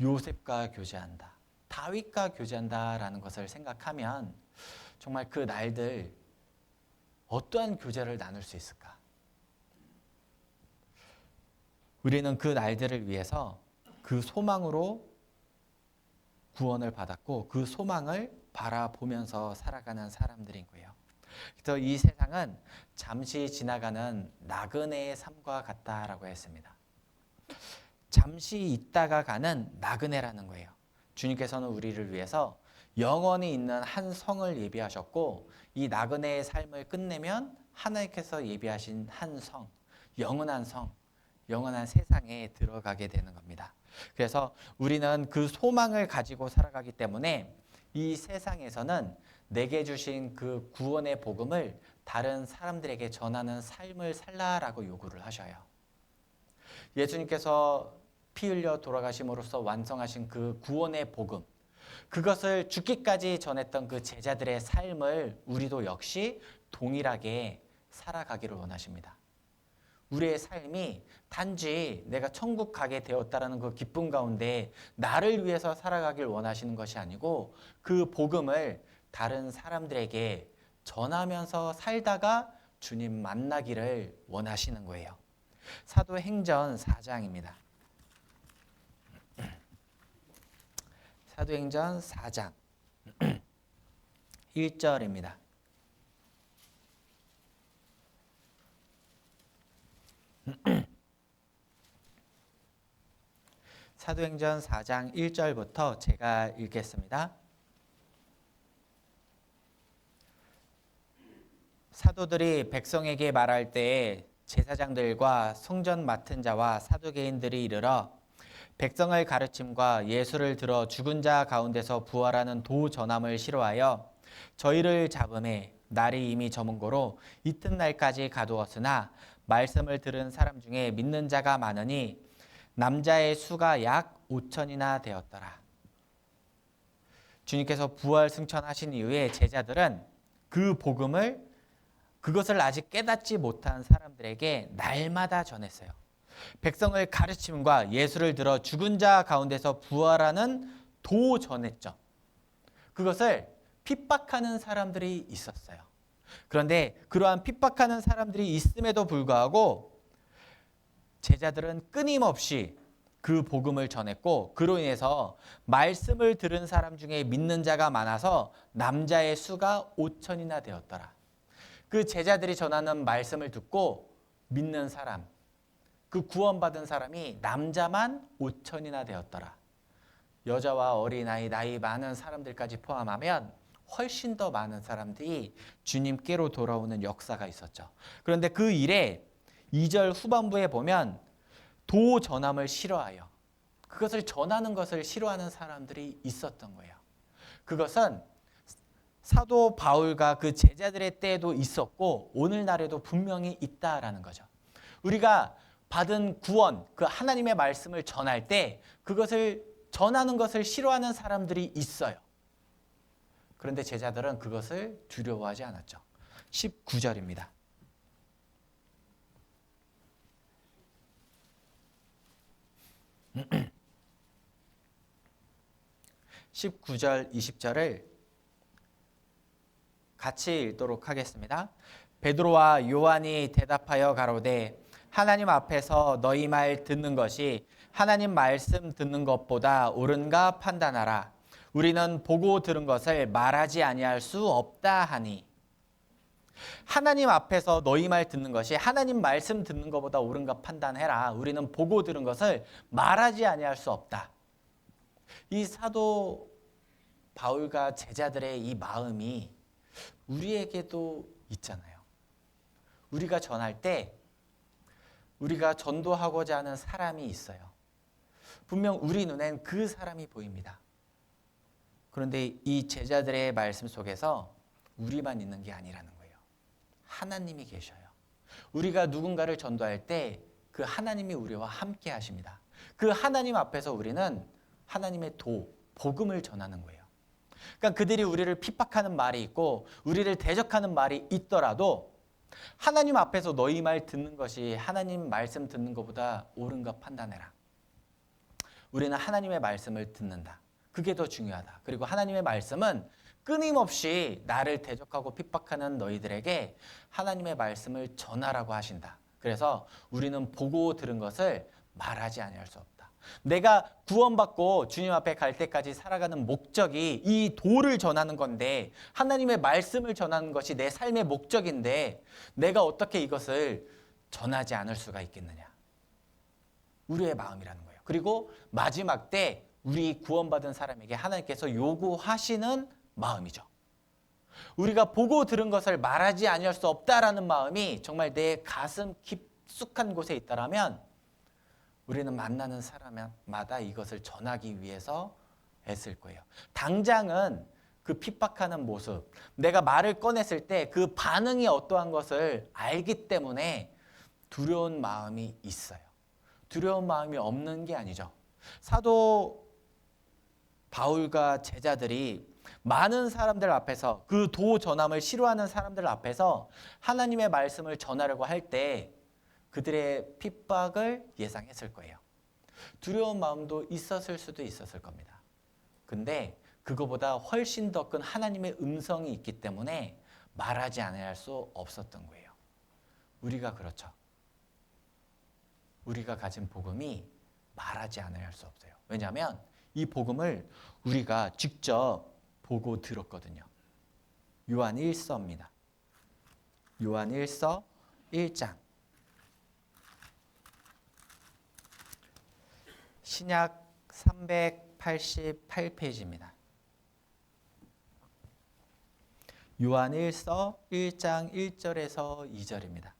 [SPEAKER 1] 요셉과 교제한다. 다윗과 교제한다라는 것을 생각하면 정말 그 날들 어떠한 교제를 나눌 수 있을까? 우리는 그 날들을 위해서 그 소망으로 구원을 받았고 그 소망을 바라보면서 살아가는 사람들인 거예요. 그래서 이 세상은 잠시 지나가는 나그네의 삶과 같다라고 했습니다. 잠시 있다가 가는 나그네라는 거예요. 주님께서는 우리를 위해서 영원히 있는 한 성을 예비하셨고 이 나그네의 삶을 끝내면 하나님께서 예비하신 한 성, 영원한 세상에 들어가게 되는 겁니다. 그래서 우리는 그 소망을 가지고 살아가기 때문에 이 세상에서는 내게 주신 그 구원의 복음을 다른 사람들에게 전하는 삶을 살라라고 요구를 하셔요. 예수님께서 피 흘려 돌아가심으로써 완성하신 그 구원의 복음, 그것을 죽기까지 전했던 그 제자들의 삶을 우리도 역시 동일하게 살아가기를 원하십니다. 우리의 삶이 단지 내가 천국 가게 되었다라는 그 기쁨 가운데 나를 위해서 살아가길 원하시는 것이 아니고 그 복음을 다른 사람들에게 전하면서 살다가 주님 만나기를 원하시는 거예요. 사도행전 4장입니다. 사도행전 4장 1절입니다. 사도행전 4장 1절부터 제가 읽겠습니다. 사도들이 백성에게 말할 때에 제사장들과 성전 맡은 자와 사두개인들이 이르러 백성을 가르침과 예수를 들어 죽은 자 가운데서 부활하는 도 전함을 싫어하여 저희를 잡음에 날이 이미 저문 고로 이튿날까지 가두었으나 말씀을 들은 사람 중에 믿는 자가 많으니 남자의 수가 약 5천이나 되었더라. 주님께서 부활 승천하신 이후에 제자들은 그 복음을 그것을 아직 깨닫지 못한 사람들에게 날마다 전했어요. 백성을 가르침과 예수를 들어 죽은 자 가운데서 부활하는 도 전했죠. 그것을 핍박하는 사람들이 있었어요. 그런데 그러한 핍박하는 사람들이 있음에도 불구하고 제자들은 끊임없이 그 복음을 전했고, 그로 인해서 말씀을 들은 사람 중에 믿는 자가 많아서 남자의 수가 5천이나 되었더라. 그 제자들이 전하는 말씀을 듣고 믿는 사람, 그 구원받은 사람이 남자만 5천이나 되었더라. 여자와 어린아이, 나이 많은 사람들까지 포함하면 훨씬 더 많은 사람들이 주님께로 돌아오는 역사가 있었죠. 그런데 그 일에 2절 후반부에 보면 도 전함을 싫어하여, 그것을 전하는 것을 싫어하는 사람들이 있었던 거예요. 그것은 사도 바울과 그 제자들의 때에도 있었고 오늘날에도 분명히 있다라는 거죠. 우리가 받은 구원, 그 하나님의 말씀을 전할 때 그것을 전하는 것을 싫어하는 사람들이 있어요. 그런데 제자들은 그것을 두려워하지 않았죠. 19절입니다. 19절, 20절을 같이 읽도록 하겠습니다. 베드로와 요한이 대답하여 가로되 하나님 앞에서 너희 말 듣는 것이 하나님 말씀 듣는 것보다 옳은가 판단하라. 우리는 보고 들은 것을 말하지 아니할 수 없다 하니. 하나님 앞에서 너희 말 듣는 것이 하나님 말씀 듣는 것보다 옳은가 판단해라. 우리는 보고 들은 것을 말하지 아니할 수 없다. 이 사도 바울과 제자들의 이 마음이 우리에게도 있잖아요. 우리가 전할 때 우리가 전도하고자 하는 사람이 있어요. 분명 우리 눈엔 그 사람이 보입니다. 그런데 이 제자들의 말씀 속에서 우리만 있는 게 아니라는 거예요. 하나님이 계셔요. 우리가 누군가를 전도할 때 그 하나님이 우리와 함께 하십니다. 그 하나님 앞에서 우리는 하나님의 복음을 전하는 거예요. 그러니까 그들이 우리를 핍박하는 말이 있고 우리를 대적하는 말이 있더라도 하나님 앞에서 너희 말 듣는 것이 하나님 말씀 듣는 것보다 옳은가 판단해라. 우리는 하나님의 말씀을 듣는다. 그게 더 중요하다. 그리고 하나님의 말씀은 끊임없이 나를 대적하고 핍박하는 너희들에게 하나님의 말씀을 전하라고 하신다. 그래서 우리는 보고 들은 것을 말하지 아니할 수 없다. 내가 구원받고 주님 앞에 갈 때까지 살아가는 목적이 이 도를 전하는 건데, 하나님의 말씀을 전하는 것이 내 삶의 목적인데 내가 어떻게 이것을 전하지 않을 수가 있겠느냐. 우리의 마음이라는 거예요. 그리고 마지막 때 우리 구원받은 사람에게 하나님께서 요구하시는 마음이죠. 우리가 보고 들은 것을 말하지 아니할 수 없다라는 마음이 정말 내 가슴 깊숙한 곳에 있다라면 우리는 만나는 사람마다 이것을 전하기 위해서 애쓸 거예요. 당장은 그 핍박하는 모습, 내가 말을 꺼냈을 때 그 반응이 어떠한 것을 알기 때문에 두려운 마음이 있어요. 두려운 마음이 없는 게 아니죠. 사도 바울과 제자들이 많은 사람들 앞에서, 그 도 전함을 싫어하는 사람들 앞에서 하나님의 말씀을 전하려고 할 때 그들의 핍박을 예상했을 거예요. 두려운 마음도 있었을 수도 있었을 겁니다. 근데 그거보다 훨씬 더 큰 하나님의 음성이 있기 때문에 말하지 않아야 할 수 없었던 거예요. 우리가 그렇죠. 우리가 가진 복음이 말하지 않아야 할 수 없어요. 왜냐하면 이 복음을 우리가 직접 보고 들었거든요. 요한 1서입니다. 요한 1서 1장. 신약 388페이지입니다. 요한 1서 1장 1절에서 2절입니다.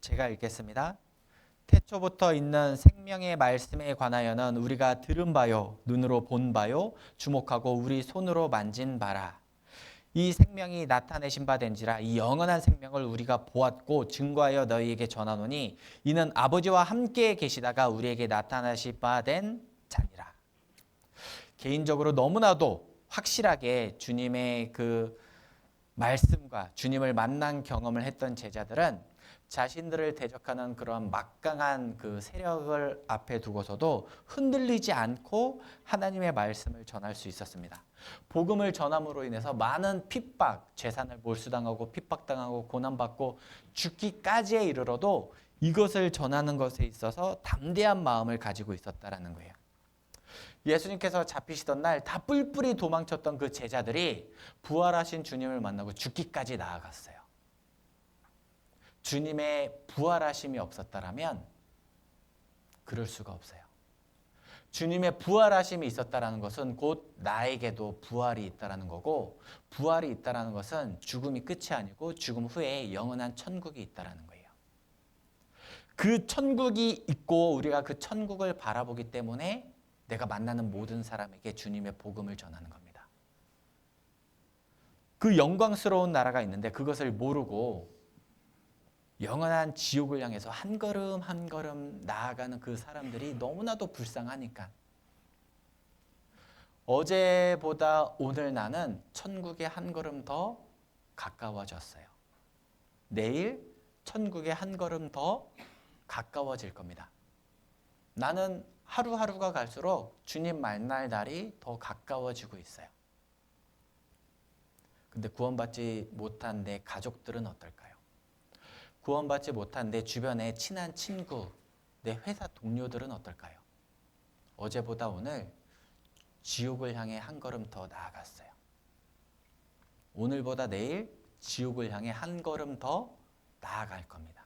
[SPEAKER 1] 제가 읽겠습니다. 태초부터 있는 생명의 말씀에 관하여는 우리가 들은 바요, 눈으로 본 바요, 주목하고 우리 손으로 만진 바라. 이 생명이 나타내신 바 된지라 이 영원한 생명을 우리가 보았고 증거하여 너희에게 전하노니 이는 아버지와 함께 계시다가 우리에게 나타나신 바 된 자니라. 개인적으로 너무나도 확실하게 주님의 그 말씀과 주님을 만난 경험을 했던 제자들은 자신들을 대적하는 그런 막강한 그 세력을 앞에 두고서도 흔들리지 않고 하나님의 말씀을 전할 수 있었습니다. 복음을 전함으로 인해서 많은 핍박, 재산을 몰수당하고 핍박당하고 고난받고 죽기까지에 이르러도 이것을 전하는 것에 있어서 담대한 마음을 가지고 있었다라는 거예요. 예수님께서 잡히시던 날 다 뿔뿔이 도망쳤던 그 제자들이 부활하신 주님을 만나고 죽기까지 나아갔어요. 주님의 부활하심이 없었다라면 그럴 수가 없어요. 주님의 부활하심이 있었다라는 것은 곧 나에게도 부활이 있다라는 거고, 부활이 있다라는 것은 죽음이 끝이 아니고 죽음 후에 영원한 천국이 있다라는 거예요. 그 천국이 있고 우리가 그 천국을 바라보기 때문에 내가 만나는 모든 사람에게 주님의 복음을 전하는 겁니다. 그 영광스러운 나라가 있는데 그것을 모르고 영원한 지옥을 향해서 한 걸음 한 걸음 나아가는 그 사람들이 너무나도 불쌍하니까 어제보다 오늘 나는 천국에 한 걸음 더 가까워졌어요. 내일 천국에 한 걸음 더 가까워질 겁니다. 나는 하루하루가 갈수록 주님 만날 날이 더 가까워지고 있어요. 근데 구원받지 못한 내 가족들은 어떨까요? 구원받지 못한 내 주변의 친한 친구, 내 회사 동료들은 어떨까요? 어제보다 오늘 지옥을 향해 한 걸음 더 나아갔어요. 오늘보다 내일 지옥을 향해 한 걸음 더 나아갈 겁니다.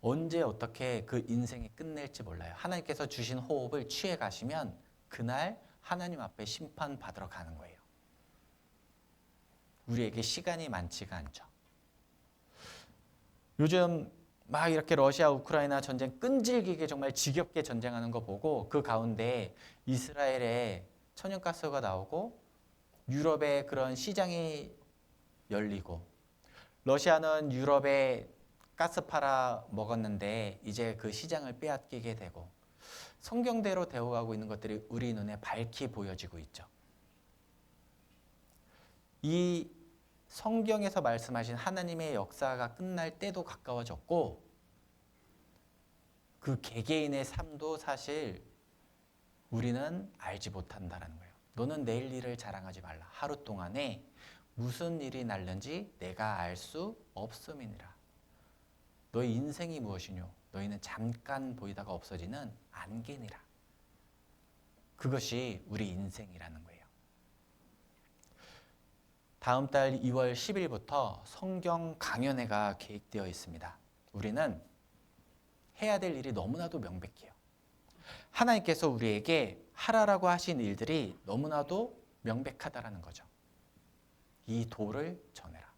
[SPEAKER 1] 언제 어떻게 그 인생이 끝낼지 몰라요. 하나님께서 주신 호흡을 취해 가시면 그날 하나님 앞에 심판받으러 가는 거예요. 우리에게 시간이 많지가 않죠. 요즘 막 이렇게 러시아 우크라이나 전쟁 끈질기게 정말 지겹게 전쟁하는 거 보고 그 가운데 이스라엘에 천연가스가 나오고 유럽의 그런 시장이 열리고 러시아는 유럽에 가스 팔아 먹었는데 이제 그 시장을 빼앗기게 되고 성경대로 되어가고 있는 것들이 우리 눈에 밝히 보여지고 있죠. 이 성경에서 말씀하신 하나님의 역사가 끝날 때도 가까워졌고 그 개개인의 삶도 사실 우리는 알지 못한다는 거예요. 너는 내일 일을 자랑하지 말라. 하루 동안에 무슨 일이 날는지 내가 알 수 없음이니라. 너의 인생이 무엇이뇨? 너희는 잠깐 보이다가 없어지는 안개니라. 그것이 우리 인생이라는 거예요. 다음 달 2월 10일부터 성경 강연회가 계획되어 있습니다. 우리는 해야 될 일이 너무나도 명백해요. 하나님께서 우리에게 하라라고 하신 일들이 너무나도 명백하다라는 거죠. 이 도를 전해라.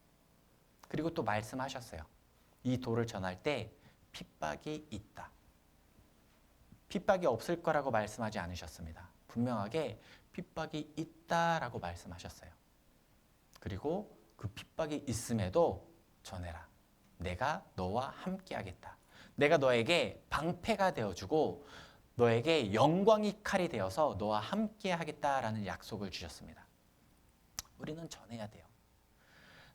[SPEAKER 1] 그리고 또 말씀하셨어요. 이 도를 전할 때 핍박이 있다. 핍박이 없을 거라고 말씀하지 않으셨습니다. 분명하게 핍박이 있다라고 말씀하셨어요. 그리고 그 핍박이 있음에도 전해라. 내가 너와 함께 하겠다. 내가 너에게 방패가 되어주고 너에게 영광의 칼이 되어서 너와 함께 하겠다라는 약속을 주셨습니다. 우리는 전해야 돼요.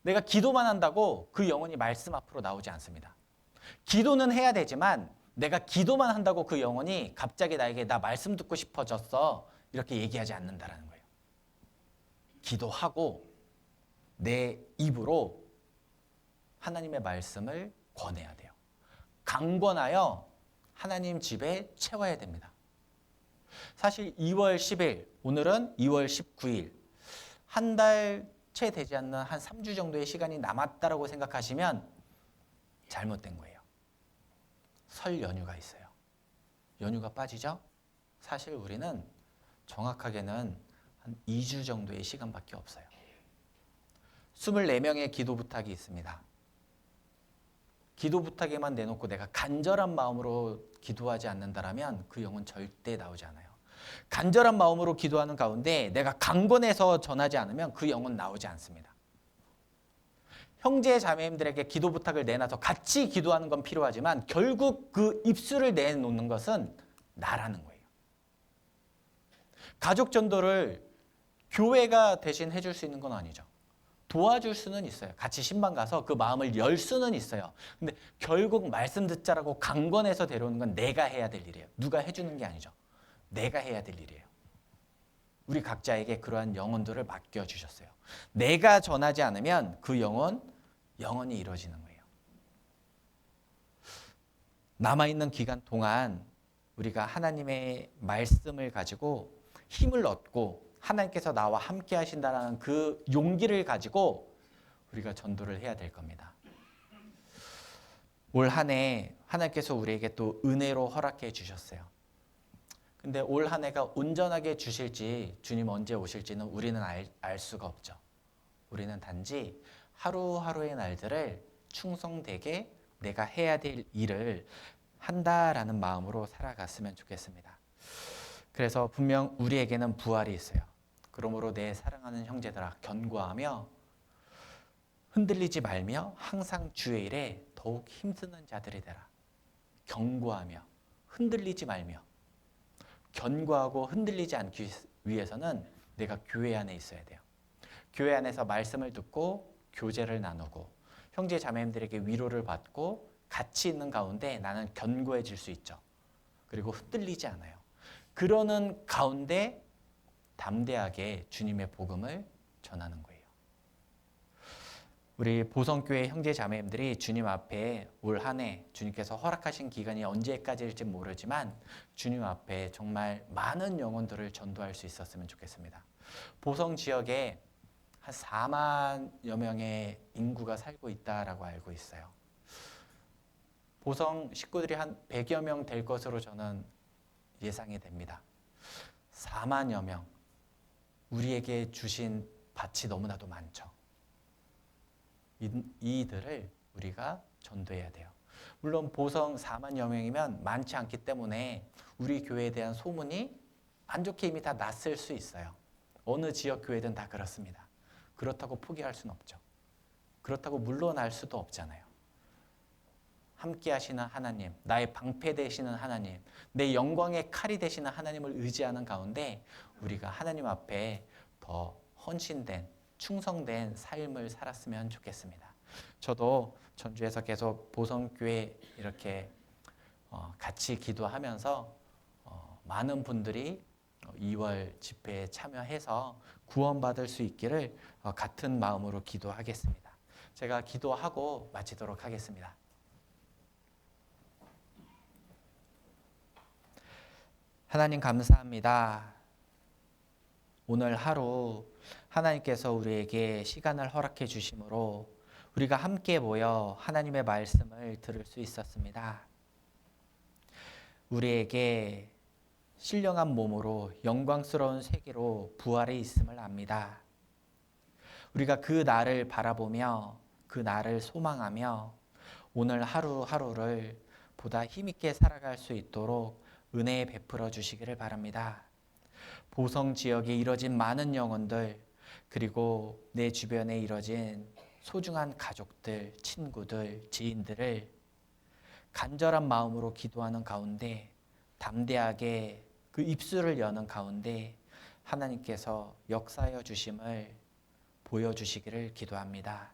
[SPEAKER 1] 내가 기도만 한다고 그 영혼이 말씀 앞으로 나오지 않습니다. 기도는 해야 되지만 내가 기도만 한다고 그 영혼이 갑자기 나에게 나 말씀 듣고 싶어졌어 이렇게 얘기하지 않는다라는 거예요. 기도하고 내 입으로 하나님의 말씀을 권해야 돼요. 강권하여 하나님 집에 채워야 됩니다. 사실 2월 10일, 오늘은 2월 19일, 한 달 채 되지 않는 한 3주 정도의 시간이 남았다라고 생각하시면 잘못된 거예요. 설 연휴가 있어요. 연휴가 빠지죠? 사실 우리는 정확하게는 한 2주 정도의 시간밖에 없어요. 24명의 기도 부탁이 있습니다. 기도 부탁에만 내놓고 내가 간절한 마음으로 기도하지 않는다라면 그 영은 절대 나오지 않아요. 간절한 마음으로 기도하는 가운데 내가 강권해서 전하지 않으면 그 영은 나오지 않습니다. 형제 자매님들에게 기도 부탁을 내놔서 같이 기도하는 건 필요하지만 결국 그 입술을 내놓는 것은 나라는 거예요. 가족 전도를 교회가 대신 해줄 수 있는 건 아니죠. 도와줄 수는 있어요. 같이 신방 가서 그 마음을 열 수는 있어요. 근데 결국 말씀 듣자라고 강권해서 데려오는 건 내가 해야 될 일이에요. 누가 해주는 게 아니죠. 내가 해야 될 일이에요. 우리 각자에게 그러한 영혼들을 맡겨주셨어요. 내가 전하지 않으면 그 영원히 이루어지는 거예요. 남아있는 기간 동안 우리가 하나님의 말씀을 가지고 힘을 얻고 하나님께서 나와 함께 하신다는 그 용기를 가지고 우리가 전도를 해야 될 겁니다. 올 한 해 하나님께서 우리에게 또 은혜로 허락해 주셨어요. 근데 올 한 해가 온전하게 주실지 주님 언제 오실지는 우리는 알 수가 없죠. 우리는 단지 하루하루의 날들을 충성되게 내가 해야 될 일을 한다라는 마음으로 살아갔으면 좋겠습니다. 그래서 분명 우리에게는 부활이 있어요. 그러므로 내 사랑하는 형제들아 견고하며 흔들리지 말며 항상 주의 일에 더욱 힘쓰는 자들이 되라. 견고하며 흔들리지 말며 견고하고 흔들리지 않기 위해서는 내가 교회 안에 있어야 돼요. 교회 안에서 말씀을 듣고 교제를 나누고 형제 자매님들에게 위로를 받고 같이 있는 가운데 나는 견고해질 수 있죠. 그리고 흔들리지 않아요. 그러는 가운데 담대하게 주님의 복음을 전하는 거예요. 우리 보성교회 형제 자매님들이 주님 앞에 올 한 해 주님께서 허락하신 기간이 언제까지일지 모르지만 주님 앞에 정말 많은 영혼들을 전도할 수 있었으면 좋겠습니다. 보성 지역에 한 4만여 명의 인구가 살고 있다라고 알고 있어요. 보성 식구들이 한 100여 명 될 것으로 저는 예상이 됩니다. 4만여 명. 우리에게 주신 밭이 너무나도 많죠. 이들을 우리가 전도해야 돼요. 물론 보성 4만여 명이면 많지 않기 때문에 우리 교회에 대한 소문이 안 좋게 이미 다 났을 수 있어요. 어느 지역 교회든 다 그렇습니다. 그렇다고 포기할 수는 없죠. 그렇다고 물러날 수도 없잖아요. 함께 하시는 하나님, 나의 방패 되시는 하나님, 내 영광의 칼이 되시는 하나님을 의지하는 가운데 우리가 하나님 앞에 더 헌신된, 충성된 삶을 살았으면 좋겠습니다. 저도 전주에서 계속 보성교회 이렇게 같이 기도하면서 많은 분들이 2월 집회에 참여해서 구원받을 수 있기를 같은 마음으로 기도하겠습니다. 제가 기도하고 마치도록 하겠습니다. 하나님 감사합니다. 오늘 하루 하나님께서 우리에게 시간을 허락해 주심으로 우리가 함께 모여 하나님의 말씀을 들을 수 있었습니다. 우리에게 신령한 몸으로 영광스러운 세계로 부활이 있음을 압니다. 우리가 그 날을 바라보며 그 날을 소망하며 오늘 하루하루를 보다 힘있게 살아갈 수 있도록 은혜 베풀어 주시기를 바랍니다. 보성 지역에 이뤄진 많은 영혼들 그리고 내 주변에 이뤄진 소중한 가족들, 친구들, 지인들을 간절한 마음으로 기도하는 가운데 담대하게 그 입술을 여는 가운데 하나님께서 역사하여 주심을 보여주시기를 기도합니다.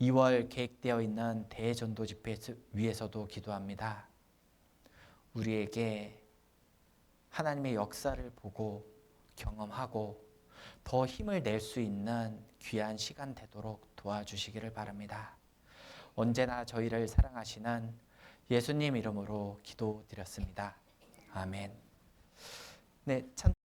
[SPEAKER 1] 2월 계획되어 있는 대전도 집회 위에서도 기도합니다. 우리에게 하나님의 역사를 보고 경험하고 더 힘을 낼 수 있는 귀한 시간 되도록 도와주시기를 바랍니다. 언제나 저희를 사랑하시는 예수님 이름으로 기도드렸습니다. 아멘. 네, 참